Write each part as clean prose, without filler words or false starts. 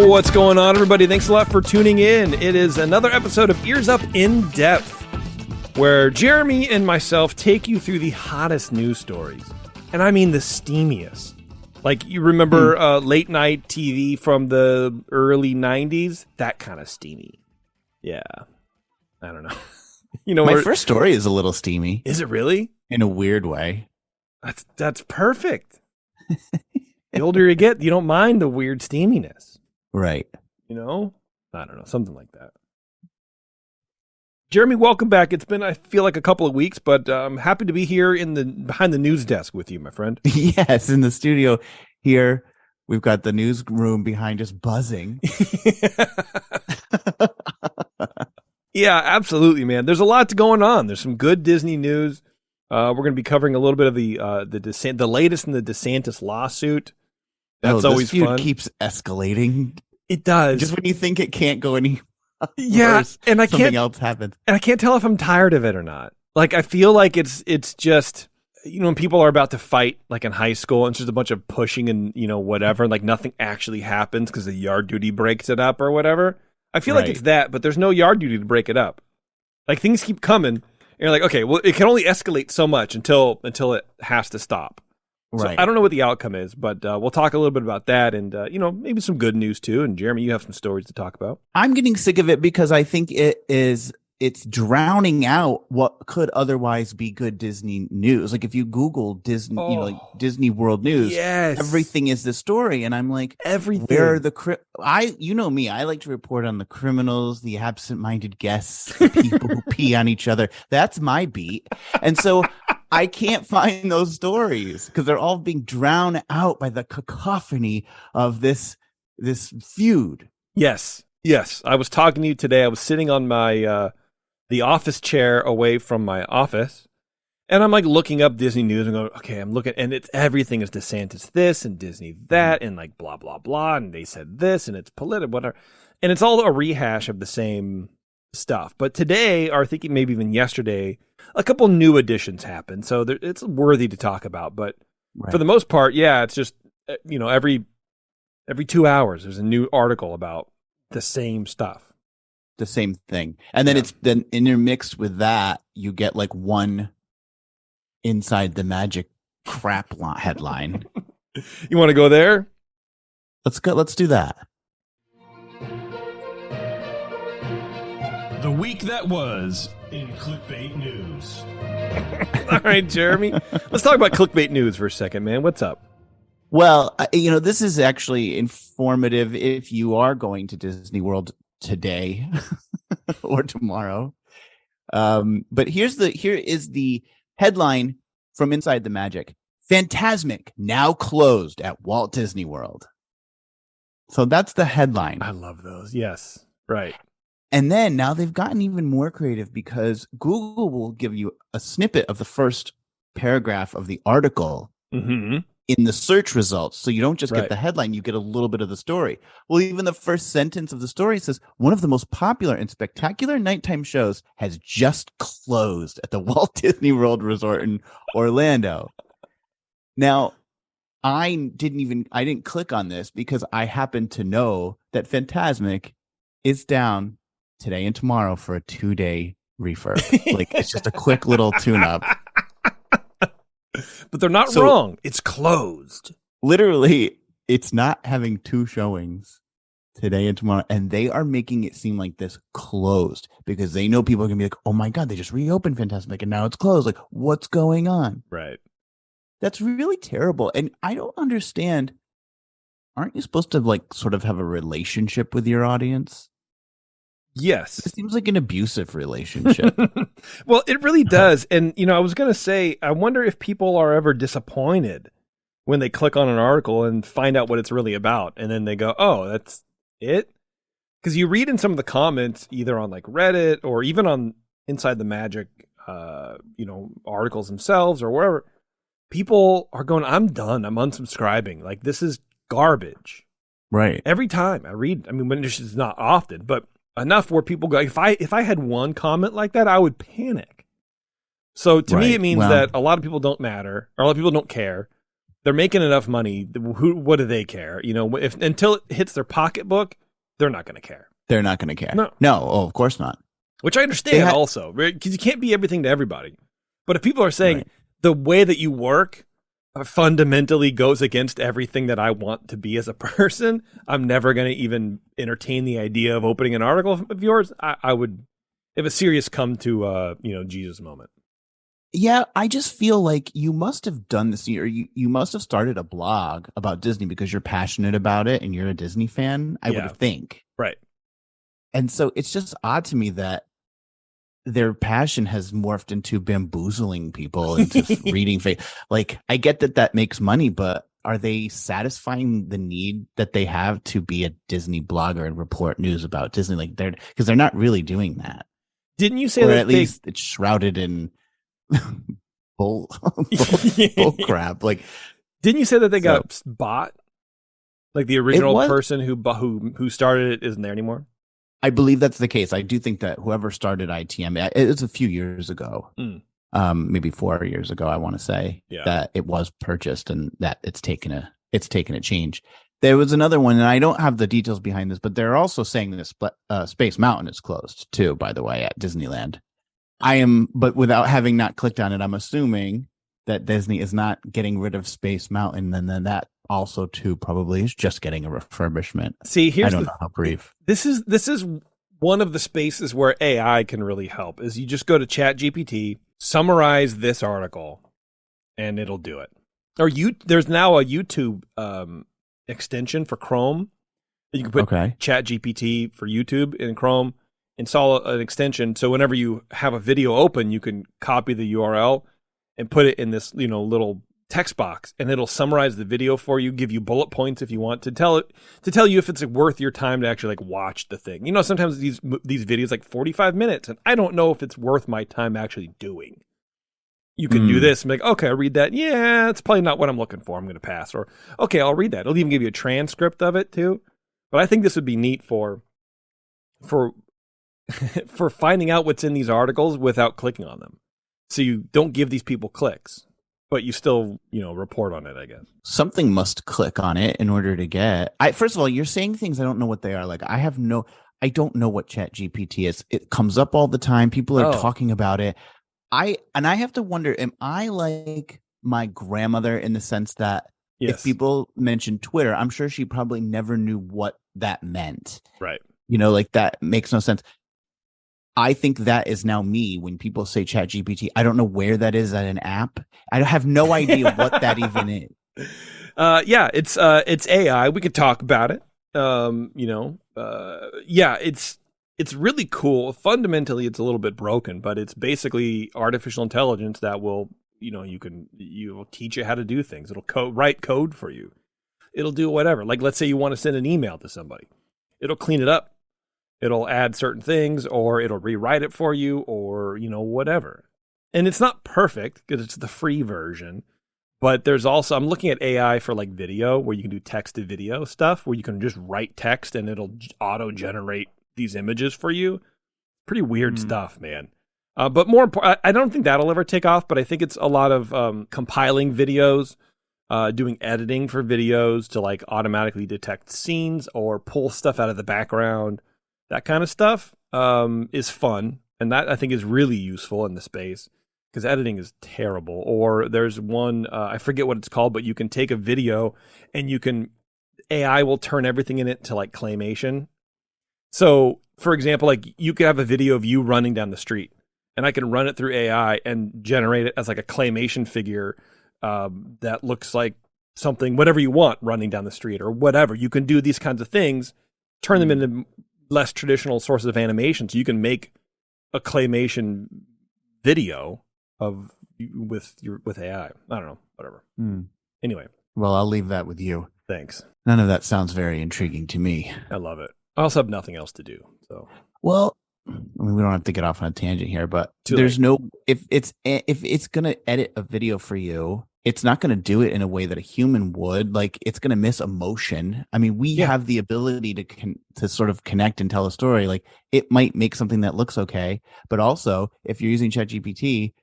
What's going on, everybody? Thanks a lot for tuning in. It is another episode of EarzUp In Depth, where Jeremy and myself take you through the hottest news stories. And I mean the steamiest. Like, you remember late night TV from the early 90s? That kind of steamy. Yeah. I don't know. My first story is a little steamy. Is it really? In a weird way. That's perfect. The older you get, you don't mind the weird steaminess. Right. I don't know, something like that. Jeremy, welcome back. It's been, I feel like, a couple of weeks, but I'm happy to be here behind the news desk with you, my friend. Yes, in the studio here, we've got the newsroom behind us buzzing. Yeah, absolutely, man. There's a lot going on. There's some good Disney news. We're going to be covering a little bit of the latest in the DeSantis lawsuit. That's always this feud fun. Keeps escalating. It does. Just when you think it can't go any worse, and something else happens. And I can't tell if I'm tired of it or not. Like, I feel like it's just, when people are about to fight, like in high school, and it's just a bunch of pushing and, whatever, and like nothing actually happens because the yard duty breaks it up or whatever. I feel like it's that, but there's no yard duty to break it up. Like, things keep coming, and you're like, okay, well, it can only escalate so much until it has to stop. Right. So I don't know what the outcome is, but we'll talk a little bit about that, and maybe some good news too. And Jeremy, you have some stories to talk about. I'm getting sick of it because I think it's drowning out what could otherwise be good Disney news. Like, if you Google Disney, like Disney World News, yes, everything is the story, and I'm like, everything. Where are the me? I like to report on the criminals, the absent-minded guests, the people who pee on each other. That's my beat, and so I can't find those stories because they're all being drowned out by the cacophony of this feud. Yes. I was talking to you today. I was sitting on my the office chair away from my office, and I'm like looking up Disney news and going, okay, I'm looking, and everything is DeSantis this and Disney that and like blah blah blah, and they said this and it's political, whatever, and it's all a rehash of the same stuff. But today, or I think maybe even yesterday, a couple new additions happened, so it's worthy to talk about. But for the most part, yeah, it's just every 2 hours there's a new article about the same stuff. The same thing, and then it's then intermixed with that you get like one inside the magic crap headline. You want to go there? Let's do that. The week that was in clickbait news. All right, Jeremy, let's talk about clickbait news for a second, man. What's up? Well, this is actually informative if you are going to Disney World today or tomorrow. But here is the headline from Inside the Magic. Fantasmic now closed at Walt Disney World. So that's the headline. I love those. Yes. Right. And then now they've gotten even more creative because Google will give you a snippet of the first paragraph of the article in the search results. So you don't just get the headline, you get a little bit of the story. Well, even the first sentence of the story says one of the most popular and spectacular nighttime shows has just closed at the Walt Disney World Resort in Orlando. Now, I didn't click on this because I happen to know that Fantasmic is down today and tomorrow for a 2-day refurb. Like, it's just a quick little tune-up. But they're not wrong. It's closed. Literally, it's not having 2 showings today and tomorrow. And they are making it seem like this closed because they know people are going to be like, oh my God, they just reopened Fantasmic and now it's closed. Like, what's going on? Right. That's really terrible. And I don't understand. Aren't you supposed to like sort of have a relationship with your audience? Yes. It seems like an abusive relationship. Well, it really does. And, I was going to say, I wonder if people are ever disappointed when they click on an article and find out what it's really about. And then they go, oh, that's it? Because you read in some of the comments, either on like Reddit or even on Inside the Magic, articles themselves or wherever, people are going, I'm done. I'm unsubscribing. Like, this is garbage. Right. Every time I read, when it's not often, but enough where people go, if I had one comment like that, I would panic. So to me, it means that a lot of people don't matter, or a lot of people don't care. They're making enough money. What do they care? If until it hits their pocketbook, they're not going to care. They're not going to care. No. Oh, of course not. Which I understand also, because you can't be everything to everybody. But if people are saying the way that you work fundamentally goes against everything that I want to be as a person, I'm never going to even entertain the idea of opening an article of yours. I would, if a serious come to, Jesus moment. Yeah, I just feel like you must have done this, or you must have started a blog about Disney because you're passionate about it and you're a Disney fan, I would think. Right. And so it's just odd to me that their passion has morphed into bamboozling people into reading fake. Like, I get that makes money, but are they satisfying the need that they have to be a Disney blogger and report news about Disney? Like, because they're not really doing that. Didn't you say or that at least it's shrouded in bull crap? Like, didn't you say that they got bought? Like the original person who started it isn't there anymore? I believe that's the case. I do think that whoever started ITM, it was a few years ago, maybe 4 years ago, I want to say, that it was purchased and that it's taken a change. There was another one, and I don't have the details behind this, but they're also saying that Space Mountain is closed too, by the way, at Disneyland. But without having not clicked on it, I'm assuming that Disney is not getting rid of Space Mountain, and then that also too probably is just getting a refurbishment. See, I don't know how brief. This is one of the spaces where AI can really help. Is you just go to ChatGPT, summarize this article, and it'll do it. Or there's now a YouTube extension for Chrome. You can put ChatGPT for YouTube in Chrome, install an extension, so whenever you have a video open, you can copy the URL and put it in this little text box, and it'll summarize the video for you, give you bullet points if you want to tell you if it's worth your time to actually watch the thing. Sometimes these videos 45 minutes, and I don't know if it's worth my time actually doing. You can do this and be like, okay, I'll read that. Yeah, it's probably not what I'm looking for. I'm going to pass. Or, okay, I'll read that. It'll even give you a transcript of it too. But I think this would be neat for finding out what's in these articles without clicking on them. So you don't give these people clicks, but you still, report on it, I guess. Something must click on it in order to get. First of all, you're saying things I don't know what they are. Like, I don't know what ChatGPT is. It comes up all the time. People are talking about it. I have to wonder, am I like my grandmother in the sense that if people mention Twitter, I'm sure she probably never knew what that meant. Right. That makes no sense. I think that is now me when people say ChatGPT. I don't know where that is at an app. I have no idea what that even is. It's AI. We could talk about it. It's really cool. Fundamentally, it's a little bit broken, but it's basically artificial intelligence that will, you'll teach it how to do things. It'll write code for you. It'll do whatever. Like, let's say you want to send an email to somebody. It'll clean it up. It'll add certain things, or it'll rewrite it for you, or, whatever. And it's not perfect because it's the free version, but there's also, I'm looking at AI for video where you can do text to video stuff where you can just write text and it'll auto generate these images for you. Pretty weird stuff, man. But more important, I don't think that'll ever take off, but I think it's a lot of compiling videos, doing editing for videos to automatically detect scenes or pull stuff out of the background. That kind of stuff is fun, and that I think is really useful in the space because editing is terrible. Or there's one, I forget what it's called, but you can take a video and AI will turn everything in it to claymation. So, for example, you could have a video of you running down the street, and I can run it through AI and generate it as a claymation figure that looks like something, whatever you want, running down the street or whatever. You can do these kinds of things, turn them into less traditional sources of animation, so you can make a claymation video with AI. I don't know, whatever. Anyway, well, I'll leave that with you. Thanks. None of that sounds very intriguing to me. I love it. I also have nothing else to do. So, well, we don't have to get off on a tangent here, but there's no if it's gonna edit a video for you, it's not going to do it in a way that a human would. It's going to miss emotion. I mean, we have the ability to sort of connect and tell a story. It might make something that looks okay, but also if you're using ChatGPT,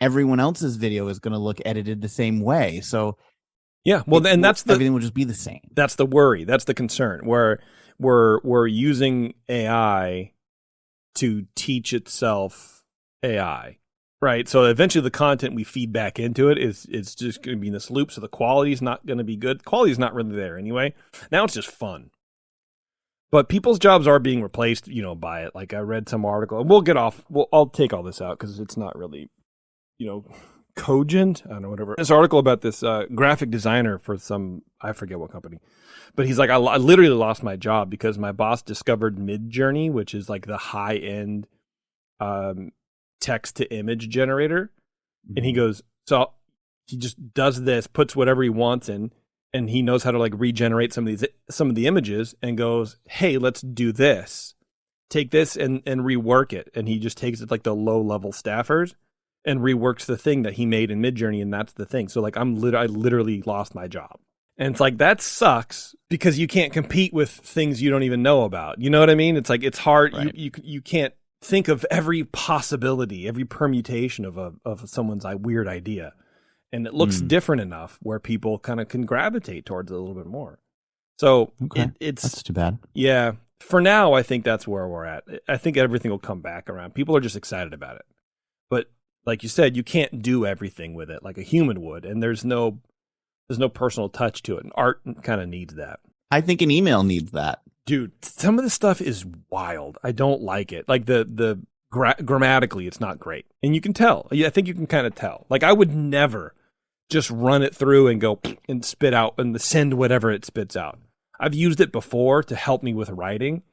everyone else's video is going to look edited the same way. So Yeah, well, and everything will just be the same. That's the worry. That's the concern. Where we're using AI to teach itself AI, right? So eventually, the content we feed back into it is just going to be in this loop. So the quality is not going to be good. Quality is not really there anyway. Now it's just fun. But people's jobs are being replaced, by it. Like I read some article, and we'll get off. I'll take all this out because it's not really, cogent. I don't know, whatever. This article about this graphic designer for I forget what company, but he's like, I literally lost my job because my boss discovered Midjourney, which is like the high end text to image generator, and he goes, so he just does this, puts whatever he wants in, and he knows how to like regenerate some of the images, and goes, hey, let's do this. Take this and rework it, and he just takes it like the low level staffers and reworks the thing that he made in Midjourney, and that's the thing. So like I literally lost my job. And it's like, that sucks because you can't compete with things you don't even know about. You know what I mean? It's like, it's hard. Right. You can't think of every possibility, every permutation of someone's weird idea. And it looks different enough where people kind of can gravitate towards it a little bit more. So that's too bad. Yeah. For now, I think that's where we're at. I think everything will come back around. People are just excited about it. But like you said, you can't do everything with it like a human would, and there's no personal touch to it. And art kind of needs that. I think an email needs that. Dude, some of the stuff is wild. I don't like it. Like the grammatically, it's not great, and you can tell. I think you can kind of tell. Like I would never just run it through and go and spit out and send whatever it spits out. I've used it before to help me with writing,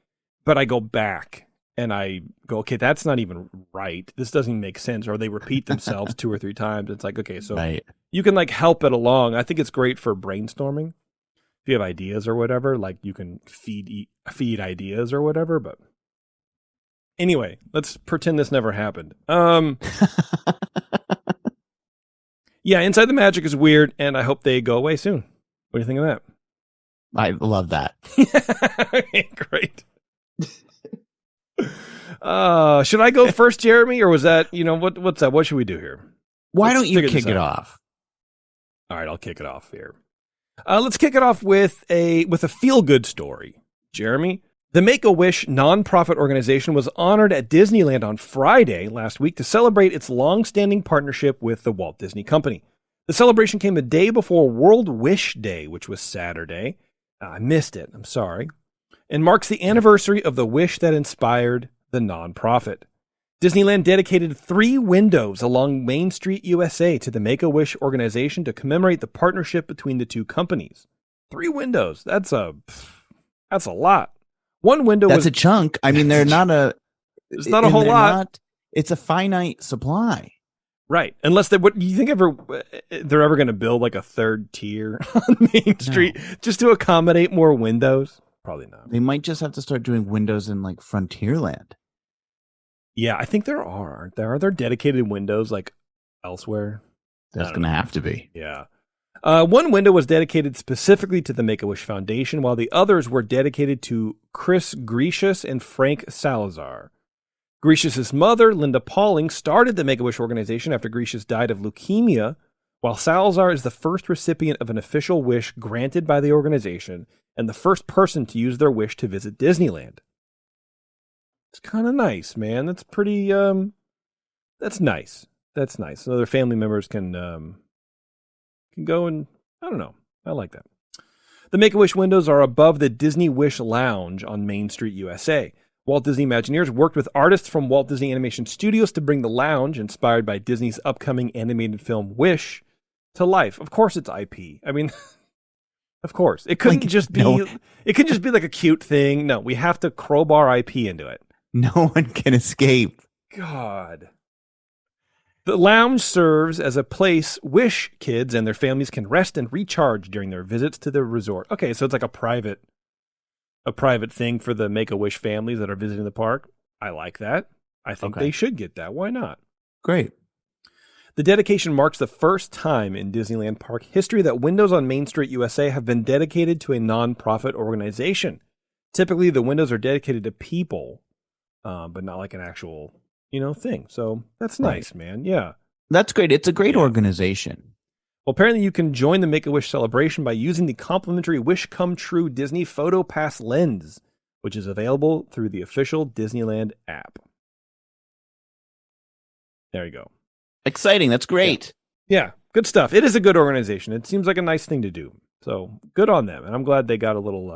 but I go back and I go, okay, that's not even right. This doesn't even make sense. Or they repeat themselves 2 or 3 times. It's like, okay, so you can like help it along. I think it's great for brainstorming. If you have ideas or whatever, like you can feed ideas or whatever. But anyway, let's pretend this never happened. Yeah, Inside the Magic is weird, and I hope they go away soon. What do you think of that? I love that. Okay, great. Should I go first, Jeremy, or was that, what's that? What should we do here? Why don't you kick it off? All right, I'll kick it off here. Let's kick it off with a feel-good story. Jeremy, the Make-A-Wish nonprofit organization was honored at Disneyland on Friday last week to celebrate its long-standing partnership with the Walt Disney Company. The celebration came a day before World Wish Day, which was Saturday. I missed it. I'm sorry. And marks the anniversary of the wish that inspired the nonprofit. Disneyland dedicated 3 windows along Main Street, USA to the Make-A-Wish organization to commemorate the partnership between the two companies. 3 windows. That's a lot. One window That's a chunk. I mean, they're not a... It's not a whole lot. It's a finite supply. Right. Unless do you think they're ever going to build like a 3rd tier on Main Street just to accommodate more windows? Probably not. They might just have to start doing windows in like Frontierland. Yeah, I think there are, aren't there? Are there dedicated windows like elsewhere? That's going to have to be. Yeah. One window was dedicated specifically to the Make-A-Wish Foundation, while the others were dedicated to Chris Grecius and Frank Salazar. Grecius' mother, Linda Pauling, started the Make-A-Wish organization after Grecius died of leukemia, while Salazar is the first recipient of an official wish granted by the organization and the first person to use their wish to visit Disneyland. It's kind of nice, man. That's pretty, that's nice. That's nice. So their family members can go and, I don't know. I like that. The Make-A-Wish windows are above the Disney Wish Lounge on Main Street, USA. Walt Disney Imagineers worked with artists from Walt Disney Animation Studios to bring the lounge, inspired by Disney's upcoming animated film Wish, to life. Of course it's IP. I mean, of course. It couldn't just be it could just be like a cute thing. No, we have to crowbar IP into it. No one can escape. God. The lounge serves as a place Wish kids and their families can rest and recharge during their visits to the resort. Okay, so it's like a private thing for the Make-A-Wish families that are visiting the park. I like that. I think they should get that. Why not? Great. The dedication marks the first time in Disneyland Park history that windows on Main Street, USA have been dedicated to a nonprofit organization. Typically, the windows are dedicated to people, but not like an actual, thing. So that's nice, man. Yeah. That's great. It's a great organization. Well, apparently you can join the Make-A-Wish celebration by using the complimentary Wish Come True Disney Photo Pass lens, which is available through the official Disneyland app. There you go. Exciting. That's great. Yeah, good stuff. It is a good organization. It seems like a nice thing to do. So good on them. And I'm glad they got a little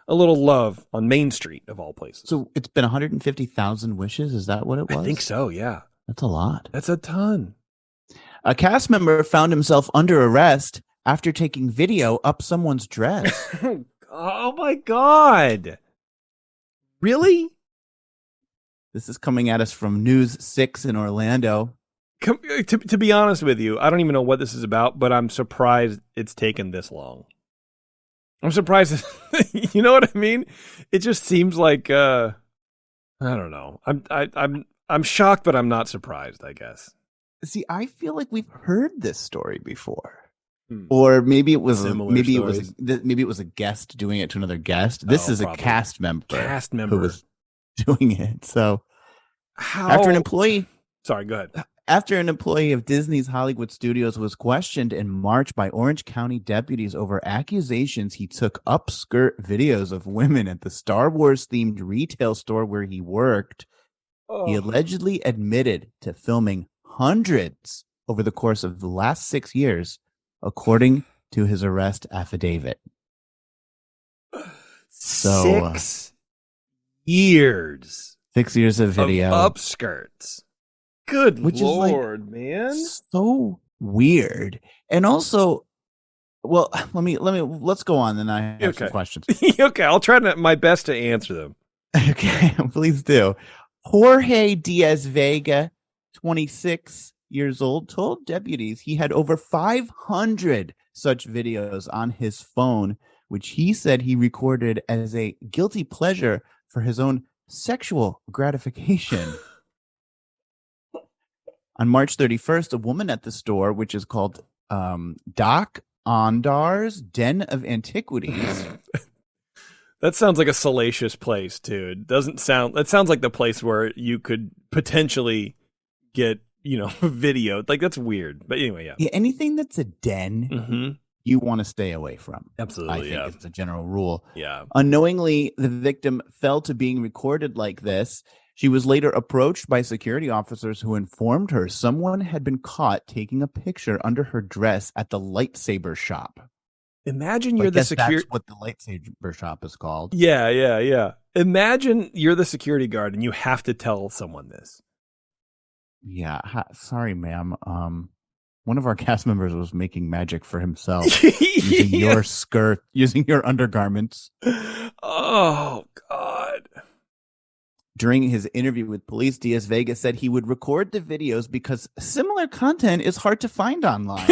love on Main Street, of all places. So it's been 150,000 wishes? Is that what it was? I think so, yeah. That's a lot. That's a ton. A cast member found himself under arrest after taking video up someone's dress. Oh my God. Really? This is coming at us from News 6 in Orlando. To be honest with you, I don't even know what this is about, but I'm surprised it's taken this long. I'm surprised. You know what I mean? It just seems like I don't know. I'm shocked, but I'm not surprised, I guess. See, I feel like we've heard this story before, or maybe it was maybe it was a guest doing it to another guest. This is probably a cast member who was doing it. So after an employee, sorry, go ahead. After an employee of Disney's Hollywood Studios was questioned in March by Orange County deputies over accusations he took upskirt videos of women at the Star Wars themed retail store where he worked, he allegedly admitted to filming hundreds over the course of the last 6 years, according to his arrest affidavit. So, 6 years. 6 years of video. Of upskirts. Good Lord, man. So weird. And also, well, let's go on, then I have some questions. Okay, I'll try my best to answer them. Okay, please do. Jorge Diaz Vega, 26 years old, told deputies he had over 500 such videos on his phone, which he said he recorded as a guilty pleasure for his own sexual gratification. On March 31st, a woman at the store, which is called Doc Ondar's Den of Antiquities. That sounds like a salacious place, too. That sounds like the place where you could potentially get, video. Like, that's weird. But anyway, yeah. Anything that's a den, you want to stay away from. Absolutely, I think it's a general rule. Yeah. Unknowingly, the victim fell to being recorded like this. She was later approached by security officers who informed her someone had been caught taking a picture under her dress at the lightsaber shop. Imagine you're the security. That's what the lightsaber shop is called. Yeah. Imagine you're the security guard and you have to tell someone this. Yeah. Sorry, ma'am. One of our cast members was making magic for himself using your skirt, using your undergarments. Oh, God. During his interview with police, Diaz Vega said he would record the videos because similar content is hard to find online.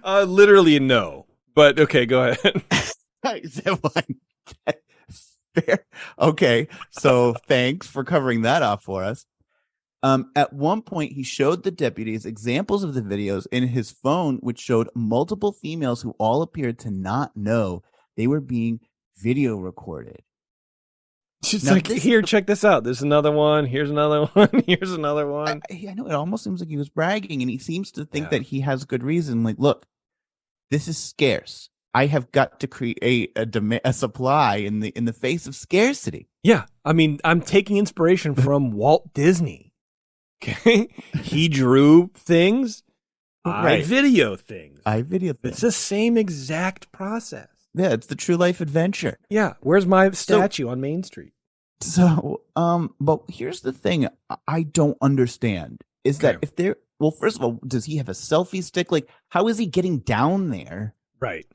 Literally no. But okay, go ahead. Fair. Okay, so thanks for covering that off for us. At one point, he showed the deputies examples of the videos in his phone, which showed multiple females who all appeared to not know they were being video recorded. She's like, here, check this out. There's another one. Here's another one. Here's another one. I know, it almost seems like he was bragging, and he seems to think that he has good reason. Like, look, this is scarce. I have got to create a supply in the face of scarcity. Yeah, I mean, I'm taking inspiration from Walt Disney. Okay, he drew things. I video things. It's the same exact process. Yeah, it's the true life adventure. Yeah, where's my statue on Main Street? So, but here's the thing I don't understand is that if there, well, first of all, does he have a selfie stick? Like, how is he getting down there? Right.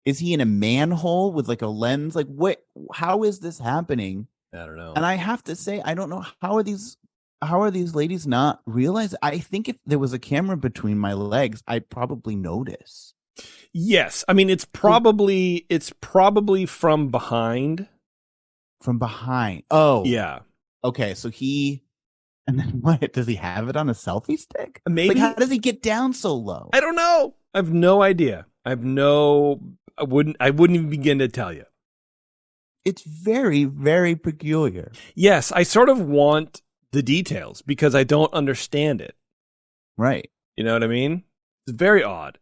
Is he in a manhole with like a lens? Like, how is this happening? I don't know. And I have to say, I don't know, how are these ladies not realize? I think if there was a camera between my legs, I'd probably notice. Yes. I mean, it's probably from behind. From behind. Oh. Yeah. Okay, so and then what? Does he have it on a selfie stick? Maybe. Like, how does he get down so low? I don't know. I have no idea. I wouldn't even begin to tell you. It's very, very peculiar. Yes, I sort of want the details because I don't understand it. Right. You know what I mean? It's very odd.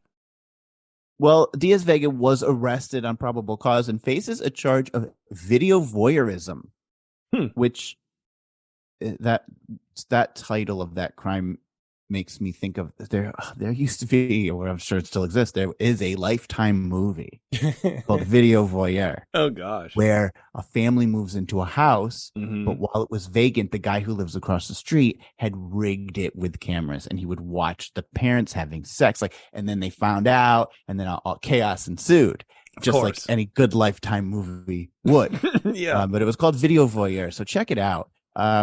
Well, Diaz-Vega was arrested on probable cause and faces a charge of video voyeurism, which that title of that crime makes me think of there used to be, or I'm sure it still exists, there is a Lifetime movie called Video Voyeur. Oh gosh. Where a family moves into a house, Mm-hmm. but while it was vacant, the guy who lives across the street had rigged it with cameras, and he would watch the parents having sex, and then they found out, and then all chaos ensued. Just like any good Lifetime movie would. Yeah. But it was called Video Voyeur, so check it out.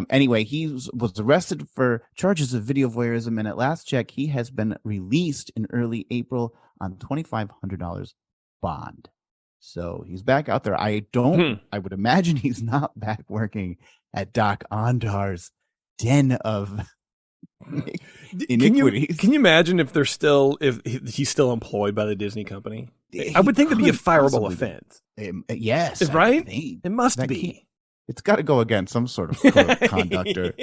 Anyway, he was arrested for charges of video voyeurism, and at last check, he has been released in early April on $2,500 bond. So he's back out there. I would imagine he's not back working at Doc Ondar's den of iniquities. Can you imagine if he's still employed by the Disney company? I would think it'd be a fireable offense. Yes. Right? It must be. It's got to go against some sort of code of conduct or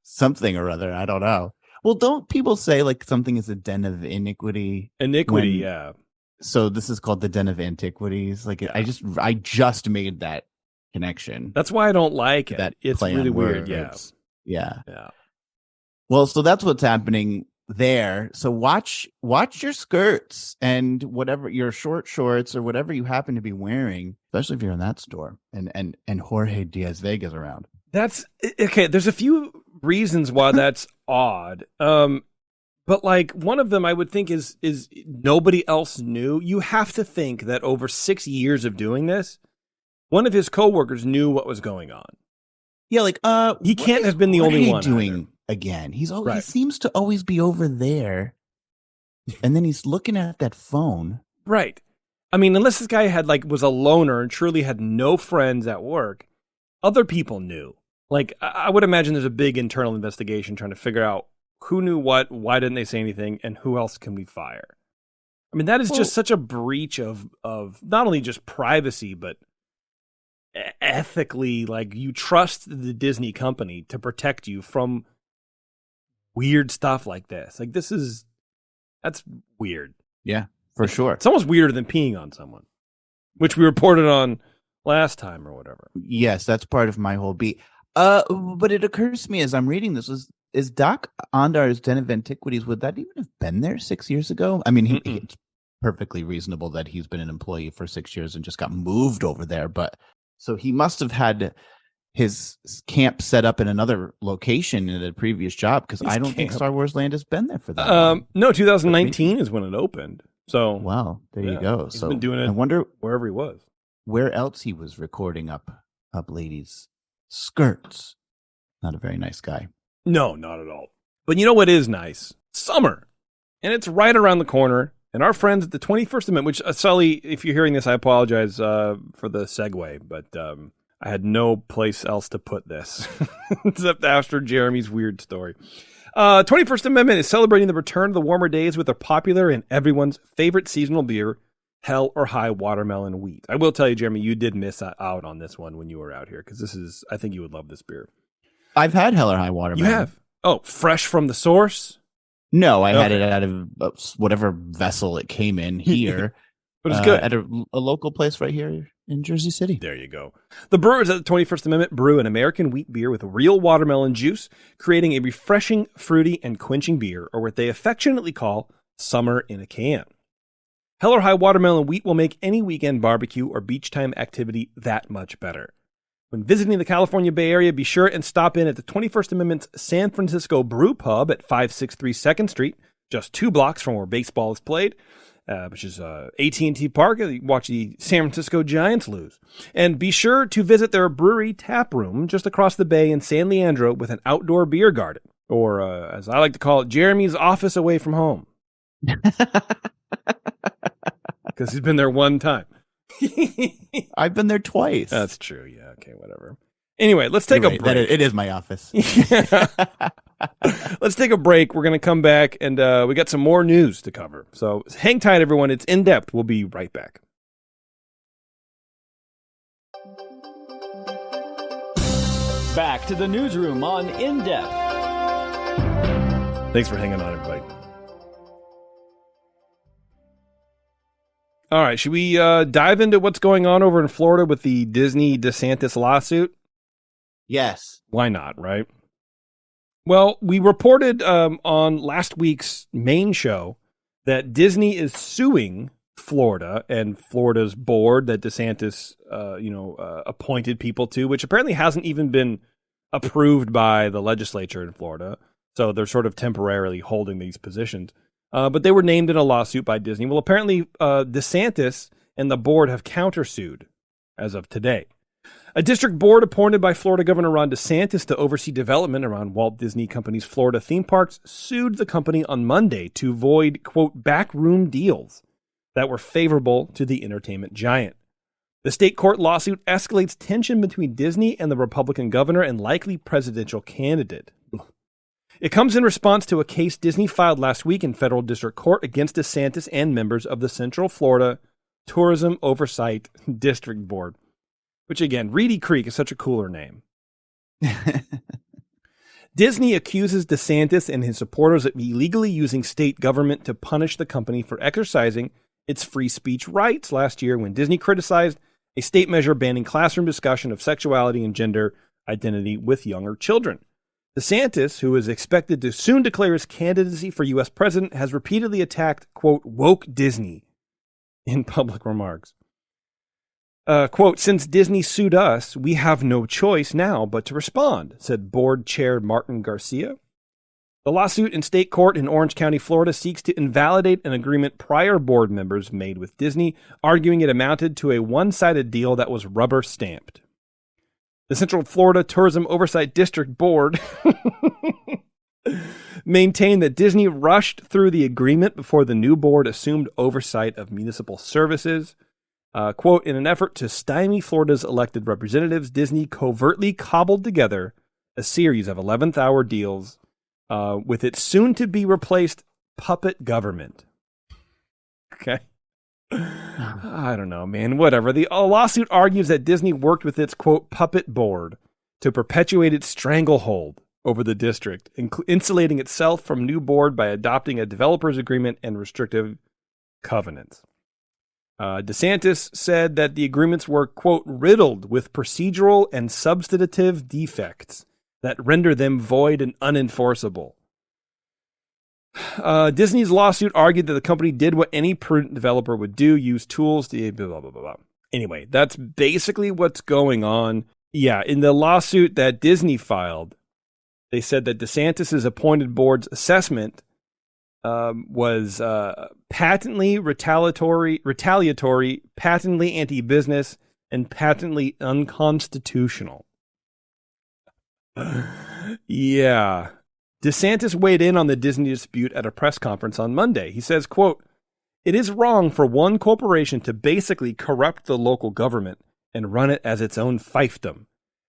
something or other. I don't know. Well, don't people say something is a den of iniquity? Yeah. So this is called the den of antiquities. I just made that connection. That's why I don't like it. That it's really weird. Words. Yeah. Yeah. Well, so that's what's happening there. So watch your skirts and whatever your short shorts or whatever you happen to be wearing, especially if you're in that store and Jorge Diaz-Vega's around. That's okay. There's a few reasons why that's odd. But one of them I would think is nobody else knew. You have to think that over 6 years of doing this, one of his coworkers knew what was going on. Yeah, he can't have been the only one doing again. He seems to always be over there, and then he's looking at that phone. Right. I mean, unless this guy had was a loner and truly had no friends at work, other people knew. I would imagine there's a big internal investigation trying to figure out who knew what, why didn't they say anything, and who else can we fire? I mean, that is just such a breach of not only just privacy, but ethically, you trust the Disney company to protect you from weird stuff like this. That's weird. Yeah, for sure. It's almost weirder than peeing on someone, which we reported on last time or whatever. Yes, that's part of my whole beat. But it occurs to me as I'm reading this, is Doc Ondar's Den of Antiquities, would that even have been there 6 years ago? I mean, it's perfectly reasonable that he's been an employee for 6 years and just got moved over there. But so he must have had his camp set up in another location in a previous job, because I don't think Star Wars Land has been there for that long. No, 2019 is when it opened. So wow, there you go. He's been doing it. I wonder wherever he was, where else he was recording up ladies' skirts. Not a very nice guy. No, not at all. But you know what is nice? Summer, and it's right around the corner. And our friends at the 21st Amendment, which Sully, if you're hearing this, I apologize for the segue, but I had no place else to put this except after Jeremy's weird story. 21st Amendment is celebrating the return of the warmer days with a popular and everyone's favorite seasonal beer, Hell or High Watermelon Wheat. I will tell you, Jeremy, you did miss out on this one when you were out here, because I think you would love this beer. I've had Hell or High Watermelon. You have? Oh, fresh from the source? No, I had it out of whatever vessel it came in here. But it's good. At a local place right here in Jersey City. There you go. The brewers at the 21st Amendment brew an American wheat beer with real watermelon juice, creating a refreshing, fruity, and quenching beer, or what they affectionately call summer in a can. Hell or High Watermelon Wheat will make any weekend barbecue or beach time activity that much better. When visiting the California Bay Area, be sure and stop in at the 21st Amendment's San Francisco Brew Pub at 563 2nd Street, just 2 blocks from where baseball is played, which is AT&T Park. Watch the San Francisco Giants lose. And be sure to visit their brewery tap room just across the bay in San Leandro with an outdoor beer garden, or as I like to call it, Jeremy's office away from home. Because he's been there one time. I've been there twice. That's true. Yeah. Okay. Whatever. Anyway, let's take a break. It is my office. Let's take a break. We're going to come back, and we got some more news to cover. So hang tight, everyone. It's In Depth. We'll be right back. Back to the newsroom on In Depth. Thanks for hanging on, everybody. All right, should we dive into what's going on over in Florida with the Disney DeSantis lawsuit? Yes. Why not, right? Well, we reported on last week's main show that Disney is suing Florida and Florida's board that DeSantis, appointed people to, which apparently hasn't even been approved by the legislature in Florida. So they're sort of temporarily holding these positions. But they were named in a lawsuit by Disney. Well, apparently DeSantis and the board have countersued as of today. A district board appointed by Florida Governor Ron DeSantis to oversee development around Walt Disney Company's Florida theme parks sued the company on Monday to void, quote, backroom deals that were favorable to the entertainment giant. The state court lawsuit escalates tension between Disney and the Republican governor and likely presidential candidate. It comes in response to a case Disney filed last week in federal district court against DeSantis and members of the Central Florida Tourism Oversight District Board. Which, again, Reedy Creek is such a cooler name. Disney accuses DeSantis and his supporters of illegally using state government to punish the company for exercising its free speech rights last year when Disney criticized a state measure banning classroom discussion of sexuality and gender identity with younger children. DeSantis, who is expected to soon declare his candidacy for U.S. president, has repeatedly attacked, quote, woke Disney in public remarks. Quote, since Disney sued us, we have no choice now but to respond, said board chair Martin Garcia. The lawsuit in state court in Orange County, Florida, seeks to invalidate an agreement prior board members made with Disney, arguing it amounted to a one-sided deal that was rubber stamped. The Central Florida Tourism Oversight District Board maintained that Disney rushed through the agreement before the new board assumed oversight of municipal services. Quote, in an effort to stymie Florida's elected representatives, Disney covertly cobbled together a series of 11th-hour deals with its soon-to-be replaced puppet government. Okay. I don't know, man. Whatever. The lawsuit argues that Disney worked with its, quote, puppet board to perpetuate its stranglehold over the district, insulating itself from new board by adopting a developer's agreement and restrictive covenants. DeSantis said that the agreements were, quote, riddled with procedural and substantive defects that render them void and unenforceable. Disney's lawsuit argued that the company did what any prudent developer would do, use tools to blah, blah, blah, blah. Anyway, that's basically what's going on. Yeah, in the lawsuit that Disney filed, they said that DeSantis' appointed board's assessment was patently retaliatory, patently anti-business, and patently unconstitutional. Yeah. DeSantis weighed in on the Disney dispute at a press conference on Monday. He says, quote, it is wrong for one corporation to basically corrupt the local government and run it as its own fiefdom,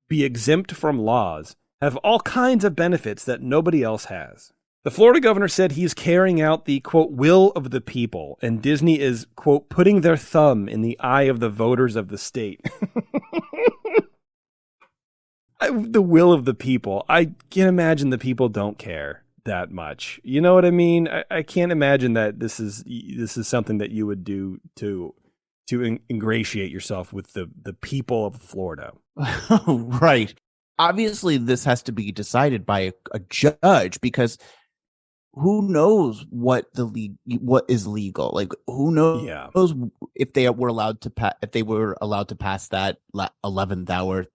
be exempt from laws, have all kinds of benefits that nobody else has. The Florida governor said he's carrying out the, quote, will of the people, and Disney is, quote, putting their thumb in the eye of the voters of the state. The will of the people. I can't imagine the people don't care that much. You know what I mean? I can't imagine that this is something that you would do to ingratiate yourself with the people of Florida. Right. Obviously, this has to be decided by a judge because who knows what is legal? Like, who knows if they were allowed to pass that 11th hour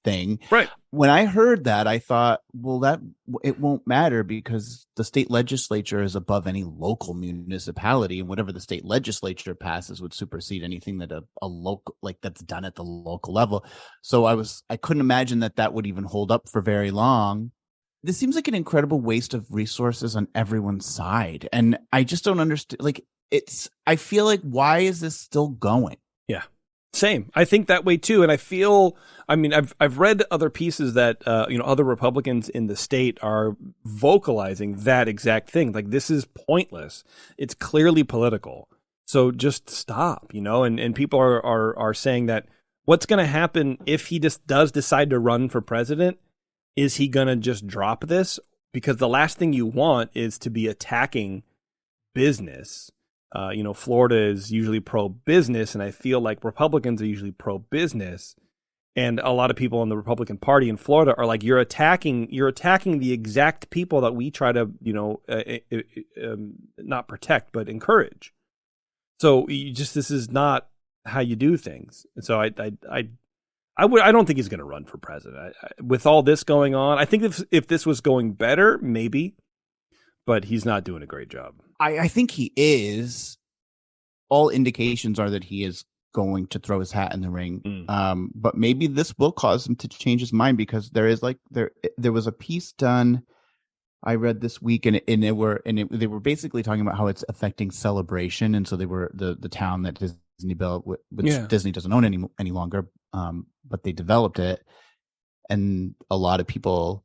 thing. Right. When I heard that, I thought, well, that it won't matter because the state legislature is above any local municipality, and whatever the state legislature passes would supersede anything that a local, like, that's done at the local level. So I couldn't imagine that would even hold up for very long. This seems like an incredible waste of resources on everyone's side, and I just don't understand. Like, I feel like, why is this still going? Yeah. Same. I think that way too. And I've read other pieces that, other Republicans in the state are vocalizing that exact thing. Like, this is pointless. It's clearly political. So just stop, and people are saying that what's going to happen if he just does decide to run for president? Is he going to just drop this? Because the last thing you want is to be attacking business Florida is usually pro-business, and I feel like Republicans are usually pro-business. And a lot of people in the Republican Party in Florida are like, you're attacking the exact people that we try to, not protect, but encourage. So this is not how you do things. And so I don't think he's going to run for president. With all this going on, I think if this was going better, maybe, but he's not doing a great job. I think he is. All indications are that he is going to throw his hat in the ring. But maybe this will cause him to change his mind, because there was a piece done I read this week, and they were basically talking about how it's affecting Celebration, and so they were the town that Disney built, which Disney doesn't own any longer, but they developed it, and a lot of people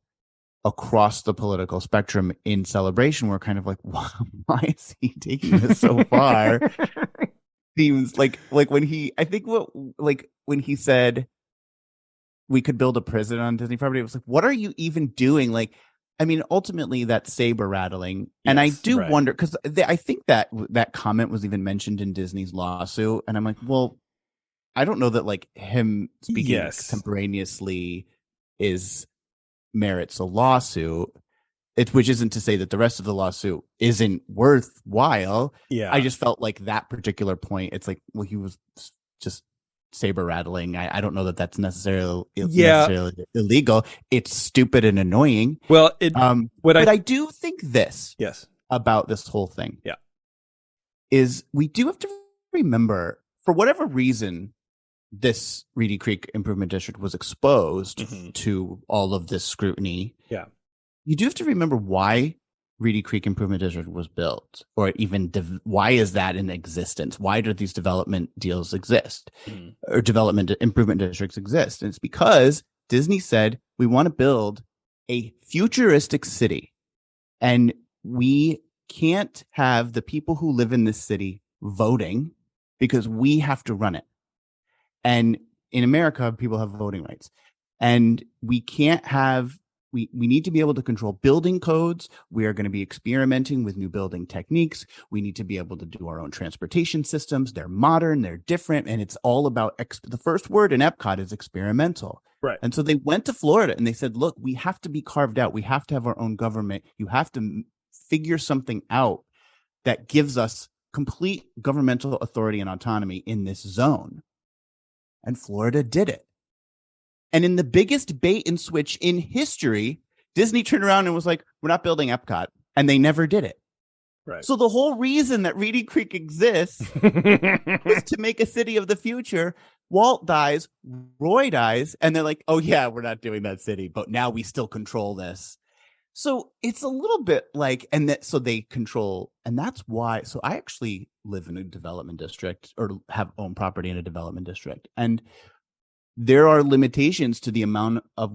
across the political spectrum in Celebration were kind of like, why is he taking this so far? Seems like when he said we could build a prison on Disney property, it was like, what are you even doing? Like, I mean, ultimately that's saber rattling. And I do wonder, because I think that comment was even mentioned in Disney's lawsuit. And I'm like, well, I don't know that like him speaking contemporaneously merits a lawsuit. Which isn't to say that the rest of the lawsuit isn't worthwhile. Yeah. I just felt like that particular point, it's like, well, he was just saber rattling. I don't know that that's necessarily illegal. It's stupid and annoying. Well, I do think this about this whole thing. Yeah. Is we do have to remember, for whatever reason, this Reedy Creek Improvement District was exposed to all of this scrutiny. Yeah. You do have to remember why Reedy Creek Improvement District was built, or even why is that in existence? Why do these development deals exist, or development improvement districts exist? And it's because Disney said, we want to build a futuristic city, and we can't have the people who live in this city voting because we have to run it. And in America, people have voting rights, and we can't have. We need to be able to control building codes. We are going to be experimenting with new building techniques. We need to be able to do our own transportation systems. They're modern, they're different, and it's all about the first word in Epcot is experimental. Right. And so they went to Florida and they said, look, we have to be carved out. We have to have our own government. You have to figure something out that gives us complete governmental authority and autonomy in this zone. And Florida did it. And in the biggest bait and switch in history, Disney turned around and was like, we're not building Epcot. And they never did it. Right. So the whole reason that Reedy Creek exists was to make a city of the future. Walt dies, Roy dies, and they're like, oh yeah, we're not doing that city, but now we still control this. So it's a little bit like, so they control, and that's why. So I actually live in a development district, or have own property in a development district. And there are limitations to the amount of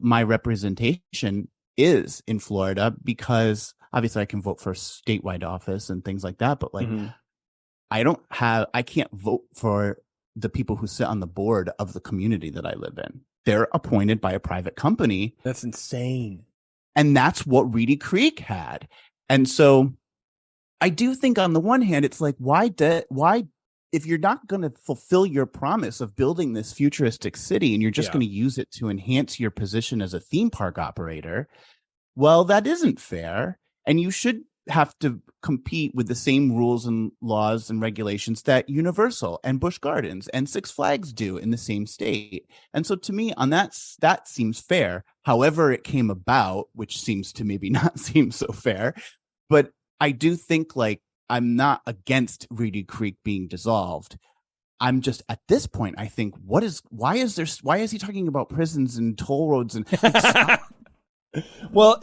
my representation is in Florida, because obviously I can vote for statewide office and things like that. But like, I can't vote for the people who sit on the board of the community that I live in. They're appointed by a private company. That's insane. And that's what Reedy Creek had. And so I do think on the one hand, it's like, why if you're not going to fulfill your promise of building this futuristic city and you're just going to use it to enhance your position as a theme park operator, well, that isn't fair. And you should have to compete with the same rules and laws and regulations that Universal and Busch Gardens and Six Flags do in the same state. And so to me, on that seems fair. However it came about, which seems to maybe not seem so fair, but I do think like, I'm not against Reedy Creek being dissolved. I'm just at this point, I think, why is he talking about prisons and toll roads and well,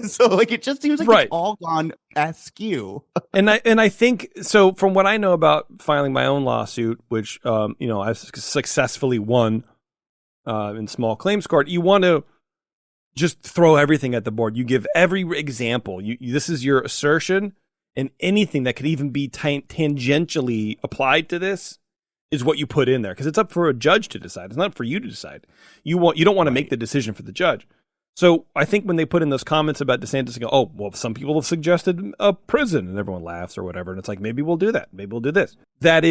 so like it just seems like it's all gone askew. and I think so. From what I know about filing my own lawsuit, which I've successfully won in small claims court, you want to just throw everything at the board. You give every example. This is your assertion. And anything that could even be tangentially applied to this is what you put in there, because it's up for a judge to decide. It's not for you to decide. You don't want to make the decision for the judge. So I think when they put in those comments about DeSantis, they go, oh, well, some people have suggested a prison, and everyone laughs or whatever. And it's like, maybe we'll do that. Maybe we'll do this. That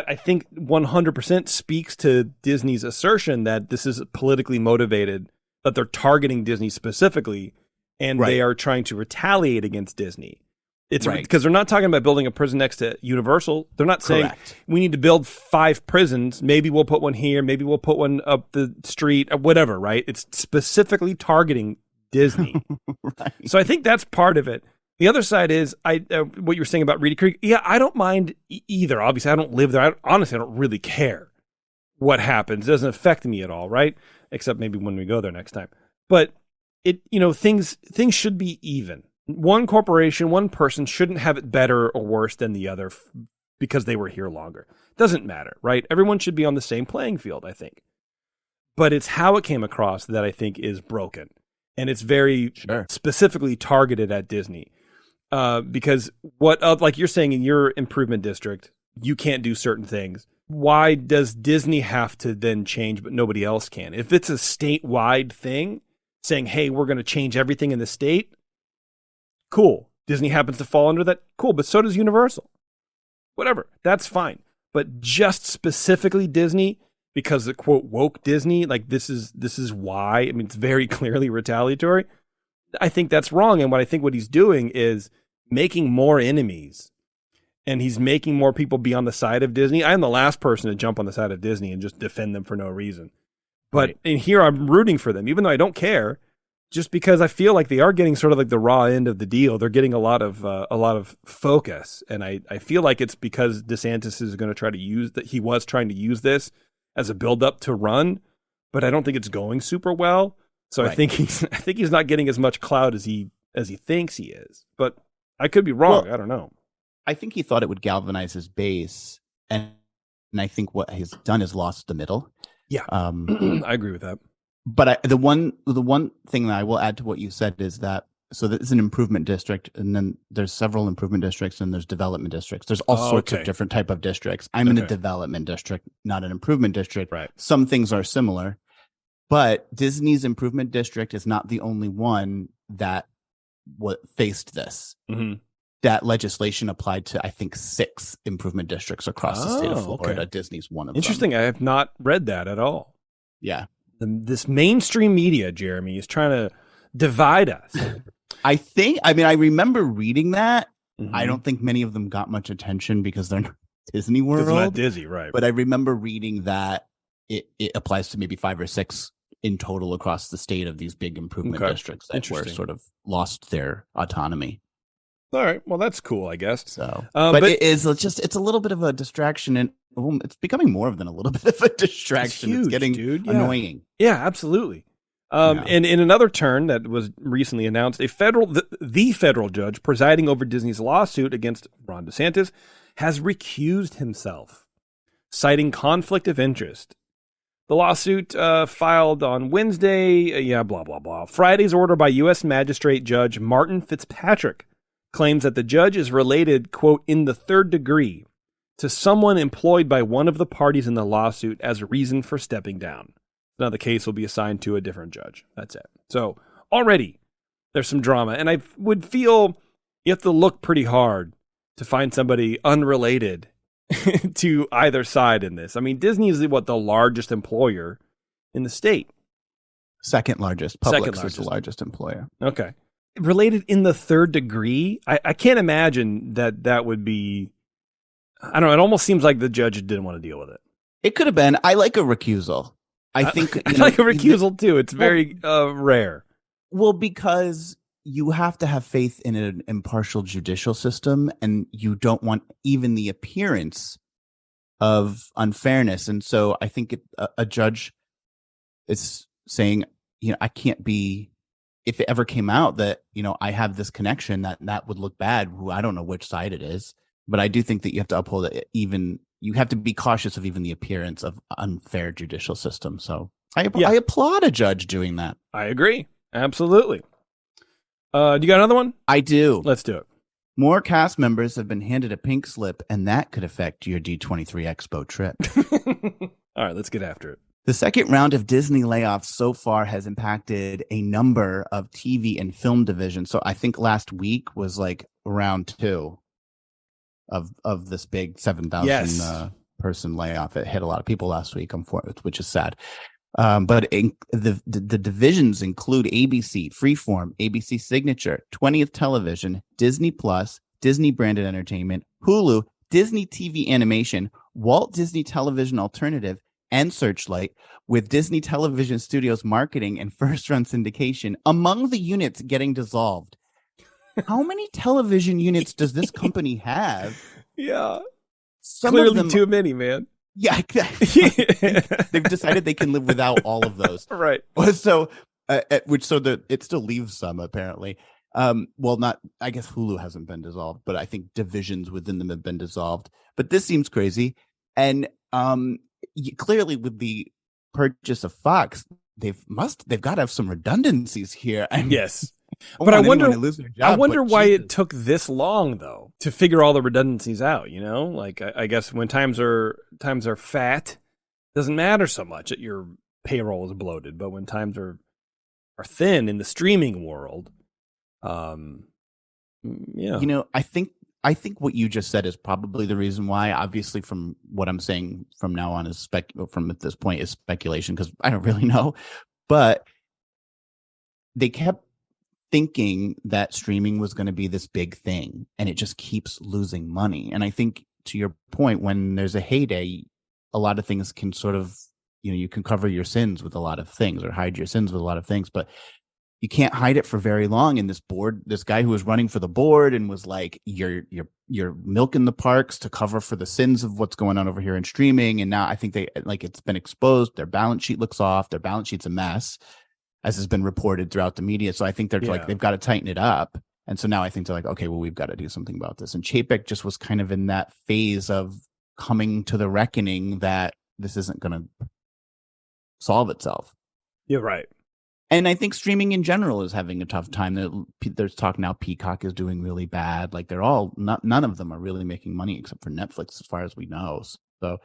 I think 100% speaks to Disney's assertion that this is politically motivated, that they're targeting Disney specifically, and they are trying to retaliate against Disney. It's because they're not talking about building a prison next to Universal. They're not saying we need to build 5 prisons. Maybe we'll put one here. Maybe we'll put one up the street, whatever, right? It's specifically targeting Disney. So I think that's part of it. The other side is what you were saying about Reedy Creek. Yeah, I don't mind either. Obviously, I don't live there. Honestly, I don't really care what happens. It doesn't affect me at all, right? Except maybe when we go there next time. But things should be even. One corporation, one person shouldn't have it better or worse than the other because they were here longer. Doesn't matter, right? Everyone should be on the same playing field, I think. But it's how it came across that I think is broken. And it's very specifically targeted at Disney. Because like you're saying in your improvement district, you can't do certain things. Why does Disney have to then change, but nobody else can? If it's a statewide thing, saying, hey, we're going to change everything in the state, cool. Disney happens to fall under that, cool, but so does Universal. Whatever, that's fine. But just specifically Disney, because the quote woke Disney, like this is why, I mean, it's very clearly retaliatory. I think that's wrong. And what he's doing is making more enemies. And he's making more people be on the side of Disney. I am the last person to jump on the side of Disney and just defend them for no reason. But in here, I'm rooting for them, even though I don't care, just because I feel like they are getting sort of like the raw end of the deal. They're getting a lot of focus. And I feel like it's because DeSantis is going to try to use that. He was trying to use this as a buildup to run, but I don't think it's going super well. So I think he's not getting as much clout as he thinks he is. But I could be wrong. Well, I don't know. I think he thought it would galvanize his base, and I think what he's done is lost the middle. Yeah, I agree with that. But the one thing that I will add to what you said is that there's an improvement district, and then there's several improvement districts, and there's development districts. There's all sorts of different type of districts. I'm in a development district, not an improvement district. Right. Some things are similar, but Disney's improvement district is not the only one that faced this. Mm-hmm. That legislation applied to, I think, 6 improvement districts across the state of Florida. Okay. Disney's one of them. Interesting. I have not read that at all. Yeah. This mainstream media, Jeremy, is trying to divide us. I remember reading that. Mm-hmm. I don't think many of them got much attention because they're not Disney World. It's not Disney, right. But I remember reading that it applies to maybe 5 or 6 in total across the state of these big improvement districts that were sort of lost their autonomy. All right. Well, that's cool, I guess. So, but it's a little bit of a distraction, and it's becoming more than a little bit of a distraction. It's huge, getting annoying. Yeah, absolutely. And in another turn that was recently announced, the federal judge presiding over Disney's lawsuit against Ron DeSantis has recused himself, citing conflict of interest. The lawsuit filed on Wednesday, blah, blah, blah. Friday's order by U.S. Magistrate Judge Martin Fitzpatrick claims that the judge is related, quote, in the 3rd degree to someone employed by one of the parties in the lawsuit as a reason for stepping down. Now the case will be assigned to a different judge. That's it. So already there's some drama, and I would feel you have to look pretty hard to find somebody unrelated to either side in this. I mean, Disney is the largest employer in the state. Second largest. Publix is the largest employer. Okay. Related in the 3rd degree, I can't imagine that would be. I don't know. It almost seems like the judge didn't want to deal with it. It could have been. I like a recusal. I think I like a recusal too. It's very rare. Well, because you have to have faith in an impartial judicial system, and you don't want even the appearance of unfairness. And so I think a judge is saying, I can't be. If it ever came out that, I have this connection, that would look bad. I don't know which side it is, but I do think that you have to uphold it. You have to be cautious of even the appearance of unfair judicial system. So I applaud a judge doing that. I agree. Absolutely. Do you got another one? I do. Let's do it. More cast members have been handed a pink slip, and that could affect your D23 Expo trip. All right, let's get after it. The second round of Disney layoffs so far has impacted a number of TV and film divisions. So I think last week was like round 2 of this big 7,000 person layoff. It hit a lot of people last week, which is sad. But the divisions include ABC, Freeform, ABC Signature, 20th Television, Disney Plus, Disney Branded Entertainment, Hulu, Disney TV Animation, Walt Disney Television Alternative, and Searchlight, with Disney Television Studios marketing and first-run syndication among the units getting dissolved. How many television units does this company have? Yeah. Some Clearly of them, too many, man. Yeah. They've decided they can live without all of those. Right. So, it still leaves some, apparently. Not, I guess Hulu hasn't been dissolved, but I think divisions within them have been dissolved. But this seems crazy. And clearly with the purchase of Fox, they've got to have some redundancies here. Yes. But I wonder why it took this long though to figure all the redundancies out, you know? Like I guess when times are fat, doesn't matter so much that your payroll is bloated, but when times are thin in the streaming world, yeah. You know, I think what you just said is probably the reason why. Obviously, from what I'm saying from now on is from at this point is speculation, because I don't really know. But they kept thinking that streaming was going to be this big thing, and it just keeps losing money. And I think, to your point, when there's a heyday, a lot of things can sort of, you can cover your sins with a lot of things, or hide your sins with a lot of things, but you can't hide it for very long. And this guy who was running for the board and was like, you're milking the parks to cover for the sins of what's going on over here in streaming. And now I think it's been exposed. Their balance sheet looks off. Their balance sheet's a mess, as has been reported throughout the media. So I think they're like, they've got to tighten it up. And so now I think they're like, okay, well, we've got to do something about this. And Chapek just was kind of in that phase of coming to the reckoning that this isn't going to solve itself. You're right. And I think streaming in general is having a tough time. There's talk now Peacock is doing really bad. Like none of them are really making money except for Netflix, as far as we know. So,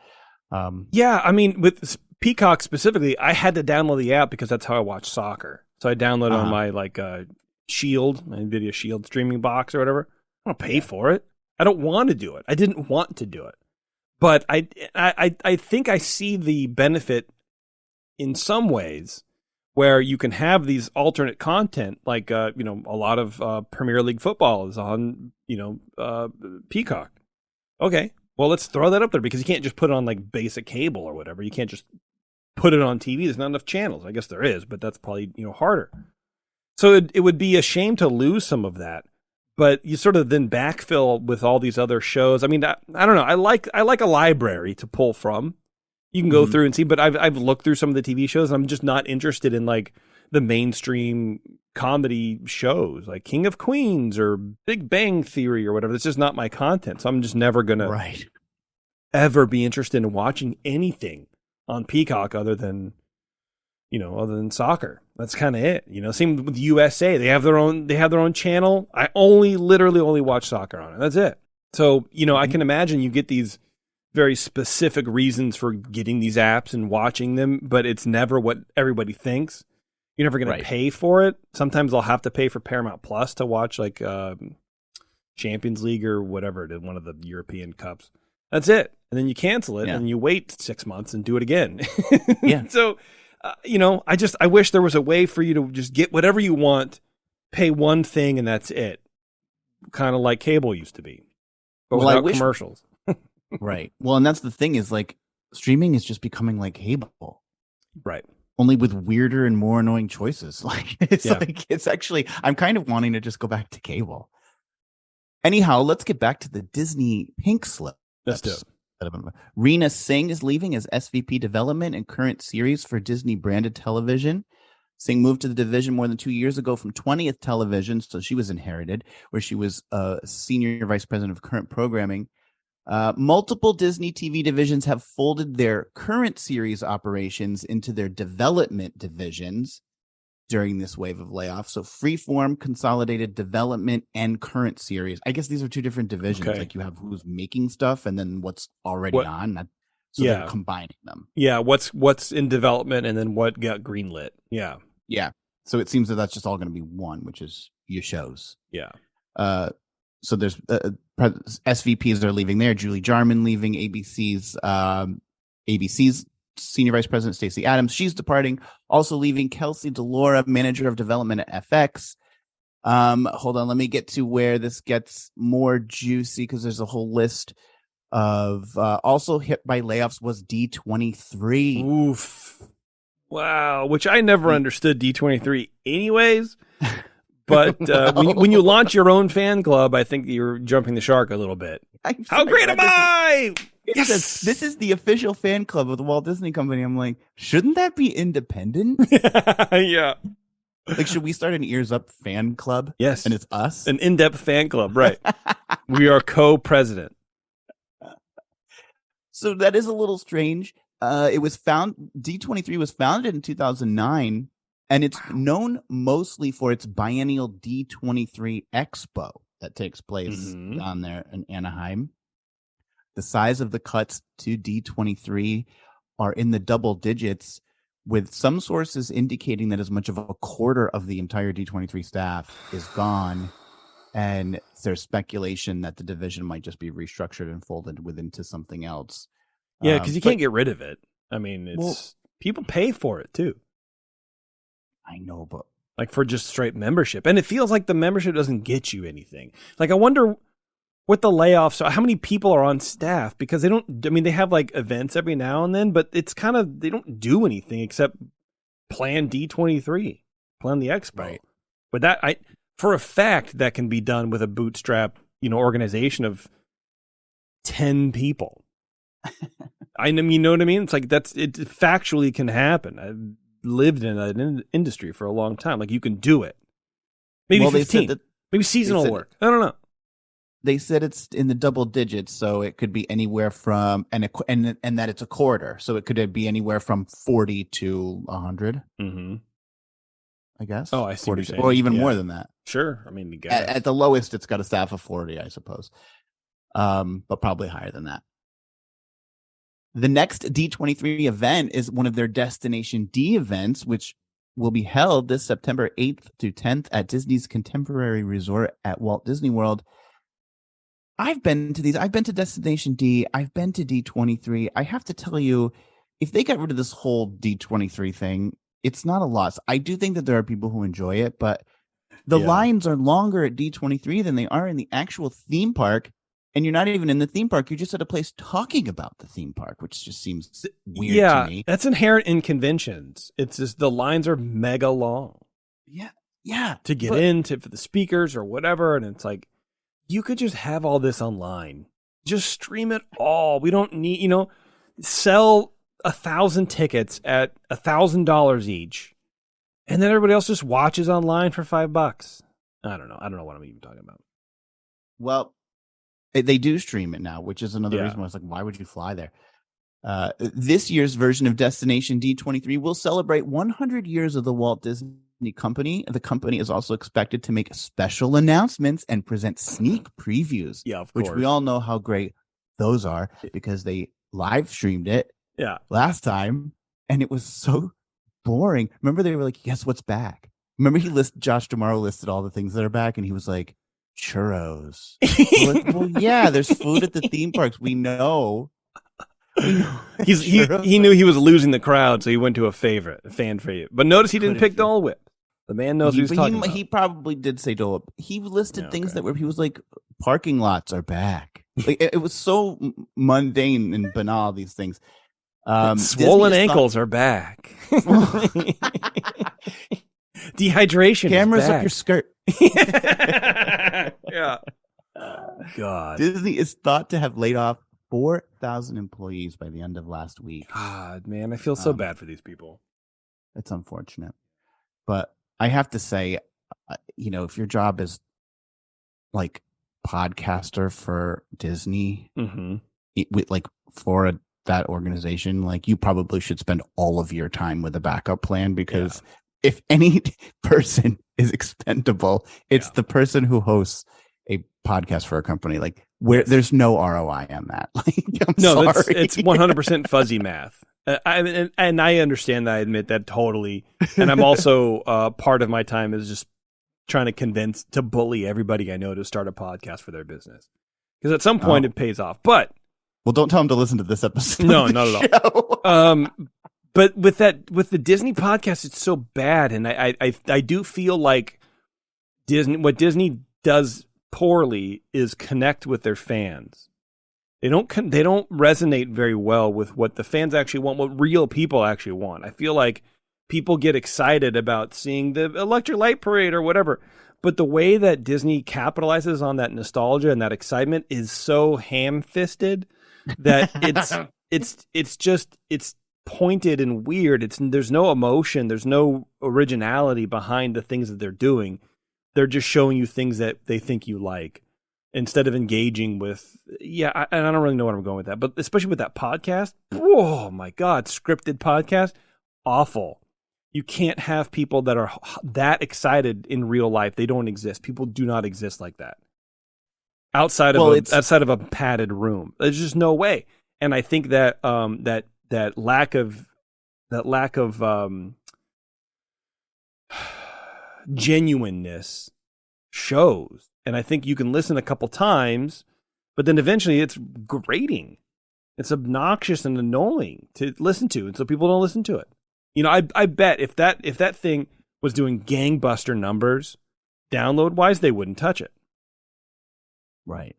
yeah, I mean, with Peacock specifically, I had to download the app because that's how I watch soccer. So I downloaded on my Shield, my Nvidia Shield streaming box or whatever. I don't pay for it. I don't want to do it. I didn't want to do it, but I think I see the benefit in some ways, where you can have these alternate content, like a lot of Premier League football is on Peacock. Okay, well, let's throw that up there, because you can't just put it on like basic cable or whatever. You can't just put it on TV. There's not enough channels. I guess there is, but that's probably harder. So it would be a shame to lose some of that, but you sort of then backfill with all these other shows. I mean, I don't know. I like a library to pull from. You can go through and see, but I've looked through some of the TV shows, and I'm just not interested in like the mainstream comedy shows like King of Queens or Big Bang Theory or whatever. It's just not my content. So I'm just never going to ever be interested in watching anything on Peacock other than soccer. That's kind of it. Same with USA. They have their own channel. I literally only watch soccer on it. That's it. So, I can imagine you get these very specific reasons for getting these apps and watching them, but it's never what everybody thinks. You're never going to pay for it. Sometimes I'll have to pay for Paramount Plus to watch like Champions League or whatever it is, one of the European Cups. That's it. And then you cancel it and you wait 6 months and do it again. Yeah. So, I wish there was a way for you to just get whatever you want, pay one thing, and that's it. Kind of like cable used to be, but without commercials. Right. Well, and that's the thing, is like streaming is just becoming like cable. Right. Only with weirder and more annoying choices. It's actually, I'm kind of wanting to just go back to cable. Anyhow, let's get back to the Disney pink slip. Let's do it. Reena Singh is leaving as SVP development and current series for Disney branded television. Singh moved to the division more than 2 years ago from 20th Television, so she was inherited, where she was senior vice president of current programming. Multiple Disney TV divisions have folded their current series operations into their development divisions during this wave of layoffs. So Freeform consolidated development and current series. I guess these are two different divisions. Okay. Like you have who's making stuff and then what's already on. So they're combining them. Yeah, what's in development and then what got greenlit. Yeah. Yeah. So it seems that that's just all going to be one, which is your shows. Yeah. So there's SVPs are leaving there. Julie Jarman leaving. ABC's Senior Vice President Stacey Adams, she's departing. Also leaving Kelsey DeLora, Manager of Development at FX. Hold on, let me get to where this gets more juicy because there's a whole list of also hit by layoffs was D23. Oof. Wow, which I never understood D23 anyways. But when you launch your own fan club, I think you're jumping the shark a little bit. How great am I? Yes! This is the official fan club of the Walt Disney Company. I'm like, shouldn't that be independent? Yeah. Like, should we start an EarzUp fan club? Yes. And it's us? An in-depth fan club, right. We are co-president. So that is a little strange. D23 was founded in 2009, and it's known mostly for its biennial D23 Expo that takes place down there in Anaheim. The size of the cuts to D23 are in the double digits, with some sources indicating that as much of a quarter of the entire D23 staff is gone. And there's speculation that the division might just be restructured and folded into something else. Yeah, because you can't get rid of it. I mean, people pay for it too. I know, but like for just straight membership. And it feels like the membership doesn't get you anything. Like I wonder what the layoffs are, how many people are on staff, because they have like events every now and then, but it's kind of, they don't do anything except plan D23, plan the expo. Right. But for a fact, that can be done with a bootstrap, organization of 10 people. I mean, you know what I mean? It's like it factually can happen. I've lived in an industry for a long time. Like you can do it. Maybe 15. Maybe seasonal work. I don't know. They said it's in the double digits, so it could be anywhere from and that it's a quarter, so it could be anywhere from 40 to 100. Mm-hmm. I guess. Oh, I see. 40 or even more than that. Sure. I mean, at the lowest, it's got a staff of 40, I suppose, but probably higher than that. The next D23 event is one of their Destination D events, which will be held this September 8th to 10th at Disney's Contemporary Resort at Walt Disney World. I've been to these. I've been to Destination D. I've been to D23. I have to tell you, if they got rid of this whole D23 thing, it's not a loss. I do think that there are people who enjoy it, but the lines are longer at D23 than they are in the actual theme park. And you're not even in the theme park. You're just at a place talking about the theme park, which just seems weird to me. Yeah, that's inherent in conventions. It's just the lines are mega long. Yeah. To get for the speakers or whatever. And it's like, you could just have all this online. Just stream it all. We don't need, sell 1,000 tickets at $1,000 each. And then everybody else just watches online for $5. I don't know. I don't know what I'm even talking about. Well, they do stream it now, which is another reason why I was like, why would you fly there? This year's version of Destination D23 will celebrate 100 years of the Walt Disney Company. The company is also expected to make special announcements and present sneak previews, of course. Which we all know how great those are because they live streamed it last time, and it was so boring. Remember, they were like, guess what's back? Remember, Josh D'Amaro listed all the things that are back, and he was like, churros. Well, yeah, there's food at the theme parks. We know. He knew he was losing the crowd, so he went to a fan favorite. But notice he didn't pick Dole Whip. The man knows what he's talking about. He probably did say Dole Whip. He listed things that he was like, parking lots are back. Like it was so mundane and banal. These things. Swollen ankles are back. Dehydration. Cameras is back. up your skirt. Yeah. God. Disney is thought to have laid off 4,000 employees by the end of last week. God, man, I feel so bad for these people. It's unfortunate, but I have to say, if your job is like podcaster for Disney, for that organization, like you probably should spend all of your time with a backup plan because. If any person is expendable, it's the person who hosts a podcast for a company. Like where there's no ROI on that. Like, no, sorry. it's 100% fuzzy math. And I understand that. I admit that totally. And I'm also part of my time is just trying to bully everybody I know to start a podcast for their business. Because at some point it pays off. But well, don't tell them to listen to this episode. No, not at all. But with the Disney podcast, it's so bad, and I do feel like what Disney does poorly is connect with their fans. They don't resonate very well with what the fans actually want, what real people actually want. I feel like people get excited about seeing the Electric Light Parade or whatever, but the way that Disney capitalizes on that nostalgia and that excitement is so ham-fisted that it's pointed and weird. There's no emotion, there's no originality behind the things that they're doing. They're just showing you things that they think you like instead of engaging with. I don't really know where I'm going with that, but especially with that podcast. Oh my God, scripted podcast, awful. You can't have people that are that excited in real life. They don't exist. People do not exist like that. Outside of a padded room, there's just no way. And I think that that lack of genuineness shows. And I think you can listen a couple times, but then eventually it's grating. It's obnoxious and annoying to listen to, and so people don't listen to it. You know, I bet if that thing was doing gangbuster numbers download wise, they wouldn't touch it. Right.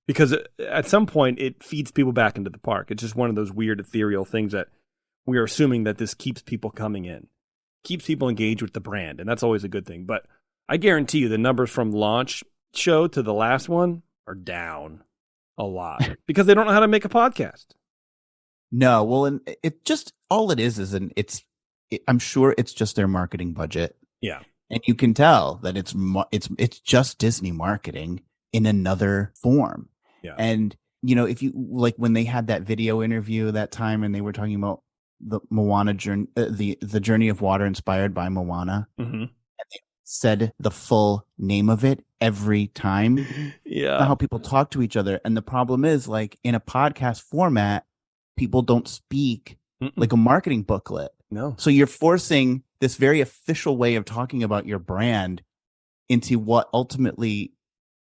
Because at some point it feeds people back into the park. It's just one of those weird ethereal things that we are assuming that this keeps people coming in, keeps people engaged with the brand. And that's always a good thing. But I guarantee you the numbers from launch show to the last one are down a lot because they don't know how to make a podcast. No, well, and it just, all it is I'm sure it's just their marketing budget. Yeah. And you can tell that it's just Disney marketing in another form. Yeah. And, you know, if you like when they had that video interview that time and they were talking about the Moana journey, the journey of water inspired by Moana, mm-hmm. and they said the full name of it every time. Yeah. How people talk to each other. And the problem is, like, in a podcast format, people don't speak like a marketing booklet. No. So you're forcing this very official way of talking about your brand into what ultimately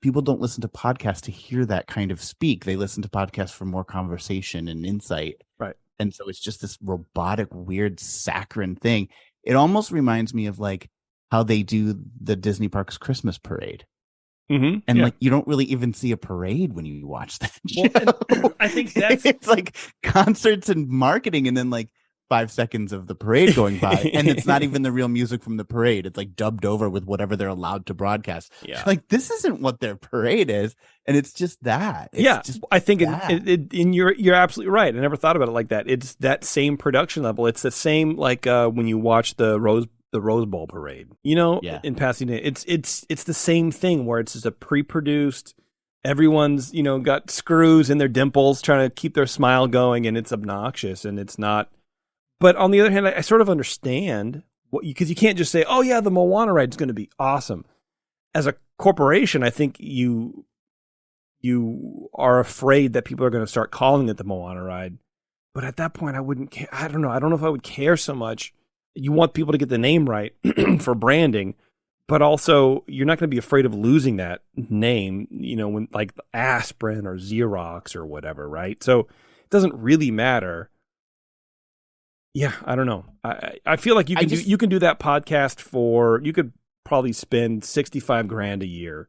people don't listen to podcasts to hear that kind of speak. They listen to podcasts for more conversation and insight. Right. And so it's just this robotic, weird, saccharine thing. It almost reminds me of like how they do the Disney Parks Christmas parade. Mm-hmm. And like, you don't really even see a parade when you watch that show. Well, I think it's like concerts and marketing, and then like 5 seconds of the parade going by, and it's not even the real music from the parade. It's like dubbed over with whatever they're allowed to broadcast. Yeah. Like, this isn't what their parade is, and it's just that. I think you're absolutely right. I never thought about it like that. It's that same production level. It's the same like when you watch the Rose Bowl parade. You know, in Pasadena, it's the same thing where it's just a pre-produced. Everyone's got screws in their dimples trying to keep their smile going, and it's obnoxious and it's not. But on the other hand, I sort of understand because you can't just say, "Oh yeah, the Moana ride is going to be awesome." As a corporation, I think you are afraid that people are going to start calling it the Moana ride. But at that point, I wouldn't care. I don't know. I don't know if I would care so much. You want people to get the name right for branding, but also you're not going to be afraid of losing that name. When like Aspirin or Xerox or whatever, right? So it doesn't really matter. Yeah, I don't know. I feel like you can do that podcast you could probably spend $65,000 a year,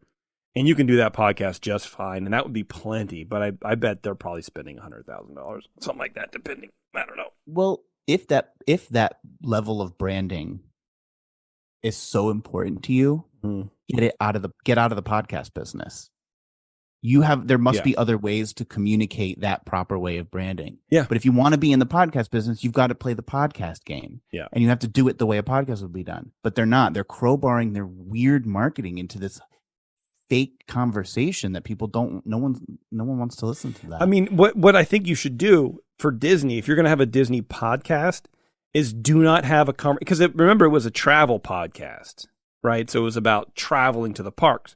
and you can do that podcast just fine, and that would be plenty. But I bet they're probably spending $100,000, something like that, depending. I don't know. Well, if that level of branding is so important to you, get out of the podcast business. There must be other ways to communicate that proper way of branding. Yeah. But if you want to be in the podcast business, you've got to play the podcast game. Yeah. And you have to do it the way a podcast would be done. But they're not. They're crowbarring their weird marketing into this fake conversation that people no one wants to listen to that. I mean, what I think you should do for Disney, if you're going to have a Disney podcast, is do not have because remember, it was a travel podcast, right? So it was about traveling to the parks.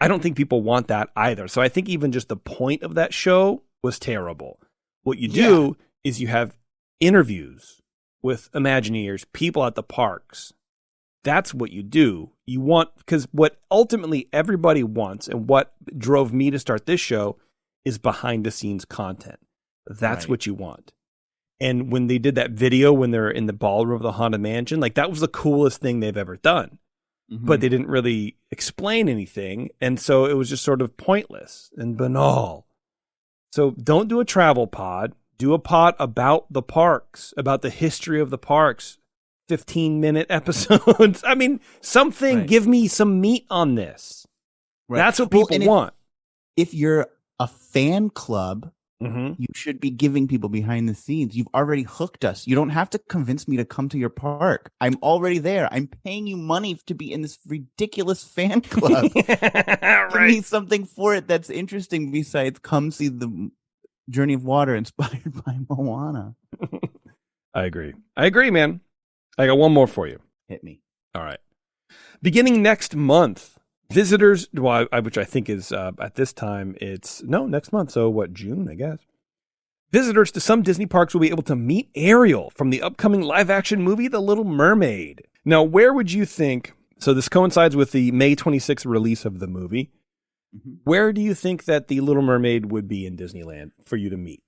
I don't think people want that either. So I think even just the point of that show was terrible. What you do is you have interviews with Imagineers, people at the parks. That's what you do. You want, because what ultimately everybody wants and what drove me to start this show is behind the scenes content. That's what you want. And when they did that video, when they're in the ballroom of the Haunted Mansion, like that was the coolest thing they've ever done. Mm-hmm. But they didn't really explain anything. And so it was just sort of pointless and banal. So don't do a travel pod. Do a pod about the parks, about the history of the parks. 15-minute episodes. I mean, something. Right. Give me some meat on this. Right. That's what people want. If you're a fan club, you should be giving people behind the scenes. You've already hooked us. You don't have to convince me to come to your park. I'm already there. I'm paying you money to be in this ridiculous fan club. Give me something for it that's interesting besides come see the Journey of Water inspired by Moana. I agree, man. I got one more for you. Hit me. All right. Beginning next month, visitors, which I think is at this time, next month. So what, June, I guess. Visitors to some Disney parks will be able to meet Ariel from the upcoming live action movie, The Little Mermaid. Now, where would you think, so this coincides with the May 26th release of the movie. Mm-hmm. Where do you think that The Little Mermaid would be in Disneyland for you to meet?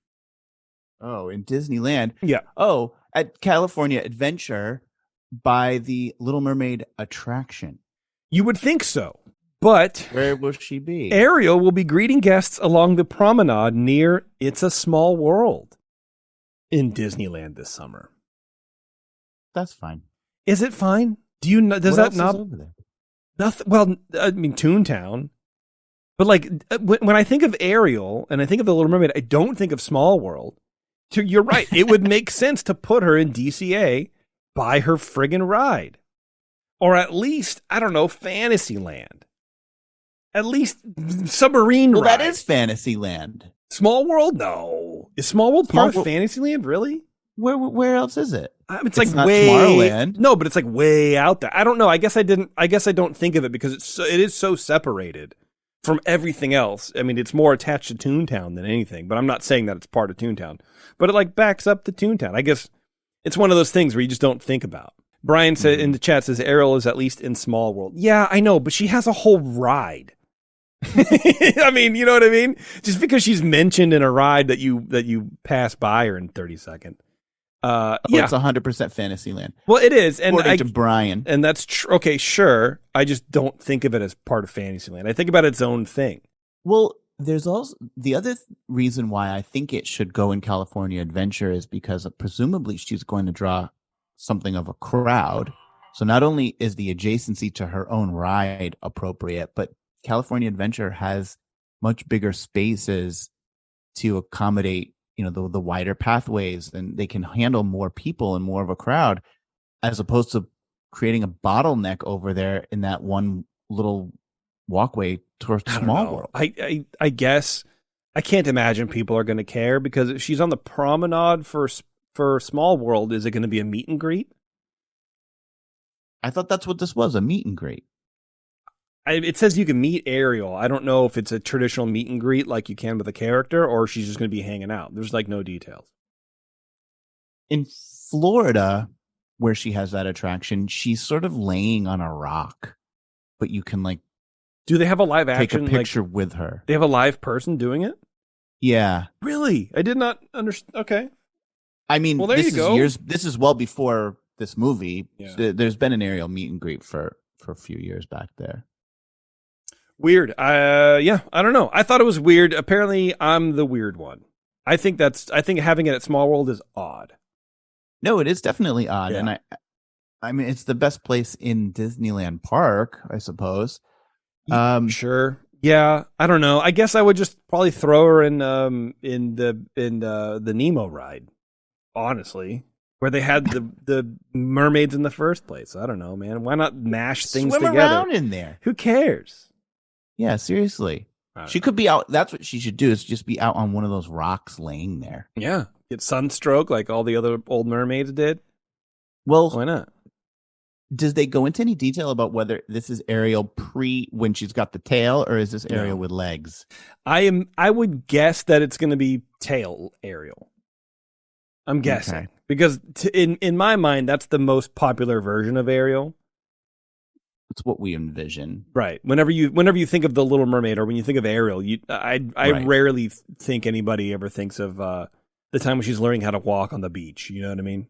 Oh, in Disneyland? Yeah. Oh, at California Adventure by the Little Mermaid attraction. You would think so, but where will she be? Ariel will be greeting guests along the promenade near It's a Small World in Disneyland this summer. That's fine. Is it fine? Do you know? Does what that not? Is over there? Nothing. Well, I mean, Toontown. But like when I think of Ariel and I think of the Little Mermaid, I don't think of Small World. You're right. It would make sense to put her in DCA by her friggin' ride. Or at least, I don't know, Fantasyland. At least Submarine Ride. Well, that is Fantasyland. Small World? No. Is Small World part of Fantasyland? Really? Where else is it? It's like not way Tomorrowland. No, but it's like way out there. I don't know. I guess I don't think of it because it is so separated from everything else. I mean, it's more attached to Toontown than anything, but I'm not saying that it's part of Toontown. But it like backs up to Toontown. I guess it's one of those things where you just don't think about. Brian said in the chat says Ariel is at least in Small World. Yeah, I know, but she has a whole ride. I mean, you know what I mean? Just because she's mentioned in a ride that you pass by her in 30 seconds. It's 100% Fantasyland. Well, it is, and according to Brian, and that's true. Okay, sure. I just don't think of it as part of Fantasyland. I think about its own thing. Well, there's also the other reason why I think it should go in California Adventure is because presumably she's going to draw something of a crowd. So not only is the adjacency to her own ride appropriate, but California Adventure has much bigger spaces to accommodate, the wider pathways, and they can handle more people and more of a crowd, as opposed to creating a bottleneck over there in that one little walkway towards Small World. I guess I can't imagine people are going to care, because if she's on the promenade for Small World, is it going to be a meet and greet? I thought that's what this was, a meet and greet. It says you can meet Ariel. I don't know if it's a traditional meet and greet like you can with a character, or she's just going to be hanging out. There's like no details. In Florida, where she has that attraction, she's sort of laying on a rock, but you can do they have a live action? Take a picture with her. They have a live person doing it? Yeah. Really? I did not understand. Okay. I mean, well, there you go. This is well before this movie. Yeah. There's been an Ariel meet and greet for a few years back there. Weird. Yeah, I don't know. I thought it was weird. Apparently, I'm the weird one. I think having it at Small World is odd. No, it is definitely odd. Yeah. And I mean, it's the best place in Disneyland Park, I suppose. Sure. Yeah, I don't know. I guess I would just probably throw her in the Nemo ride, honestly, where they had the mermaids in the first place. I don't know, man. Why not mash things Swim together? Around in there. Who cares? Yeah, seriously. She could be out. That's what she should do, is just be out on one of those rocks laying there. Yeah. Get sunstroke like all the other old mermaids did. Well, why not? Does they go into any detail about whether this is Ariel when she's got the tail, or is this Ariel with legs? I would guess that it's going to be tail Ariel. I'm guessing because in my mind that's the most popular version of Ariel. It's what we envision, right? Whenever you think of the Little Mermaid, or when you think of Ariel, I rarely think anybody ever thinks of the time when she's learning how to walk on the beach. You know what I mean?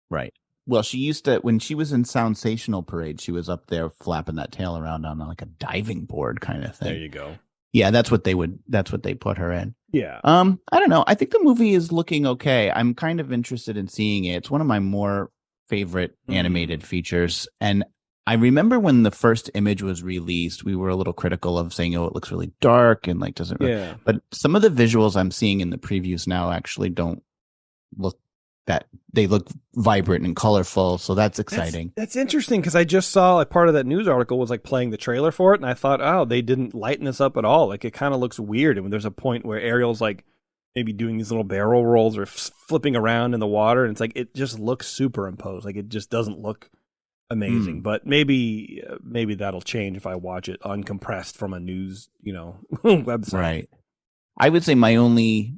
Right. Well, she used to, when she was in Soundsational Parade, she was up there flapping that tail around on like a diving board kind of thing. There you go. Yeah, that's what they put her in. Yeah. I don't know. I think the movie is looking okay. I'm kind of interested in seeing it. It's one of my more favorite animated features. And I remember when the first image was released, we were a little critical of saying, "Oh, it looks really dark and like doesn't." Yeah. But some of the visuals I'm seeing in the previews now actually don't look that they look vibrant and colorful, so that's exciting. That's interesting because I just saw like part of that news article was like playing the trailer for it, and I thought, oh, they didn't lighten this up at all. Like it kind of looks weird. And when there's a point where Ariel's like maybe doing these little barrel rolls or flipping around in the water, and it's like it just looks superimposed. Like it just doesn't look amazing. But maybe that'll change if I watch it uncompressed from a news website. Right. I would say my only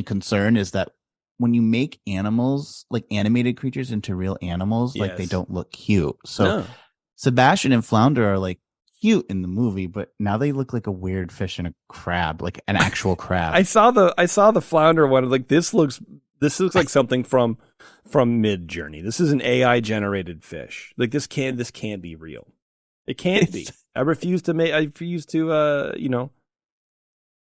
concern is that when you make animals, like animated creatures, into real animals, like they don't look cute. So Sebastian and Flounder are like cute in the movie, but now they look like a weird fish and a crab, like an actual crab. I saw the Flounder one. Like this looks like something from Mid-Journey. This is an AI generated fish. Like this can't be real. It can't be. I refuse to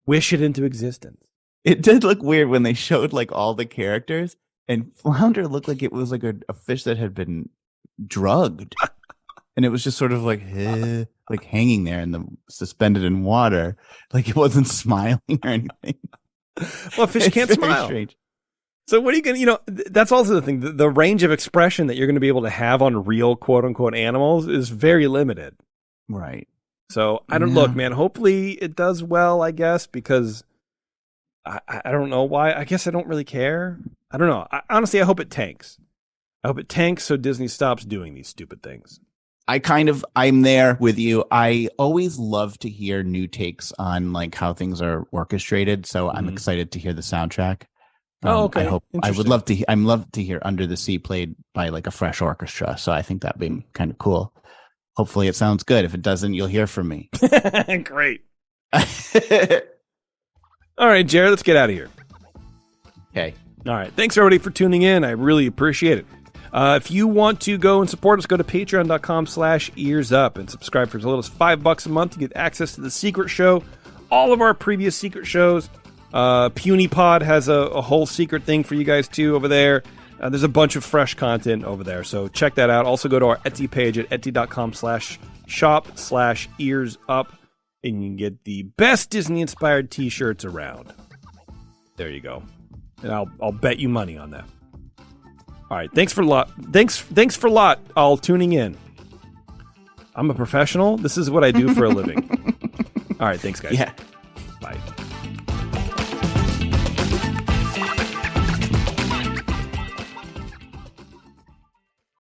wish it into existence. It did look weird when they showed like all the characters, and Flounder looked like it was like a fish that had been drugged, and it was just sort of like like hanging there suspended in water, like it wasn't smiling or anything. Well, a fish can't smile. Strange. So what are you going to, that's also the thing. The range of expression that you're going to be able to have on real quote unquote animals is very limited. Right. So I don't look, man, hopefully it does well, I guess, because I don't know why. I guess I don't really care. I don't know. Honestly, I hope it tanks. I hope it tanks so Disney stops doing these stupid things. I'm there with you. I always love to hear new takes on like how things are orchestrated. So I'm excited to hear the soundtrack. Okay. I would love to. I'm love to hear Under the Sea played by like a fresh orchestra. So I think that'd be kind of cool. Hopefully it sounds good. If it doesn't, you'll hear from me. Great. All right, Jared, let's get out of here. Okay. All right. Thanks, everybody, for tuning in. I really appreciate it. If you want to go and support us, go to patreon.com/EarzUp and subscribe for as little as $5 a month. You get access to the secret show, all of our previous secret shows. Puny Pod has a whole secret thing for you guys, too, over there. There's a bunch of fresh content over there, so check that out. Also, go to our Etsy page at etsy.com/shop/EarzUp, and you can get the best Disney-inspired T-shirts around. There you go. And I'll bet you money on that. All right, thanks for a lot. Thanks for a lot, all tuning in. I'm a professional. This is what I do for a living. All right, thanks, guys. Yeah.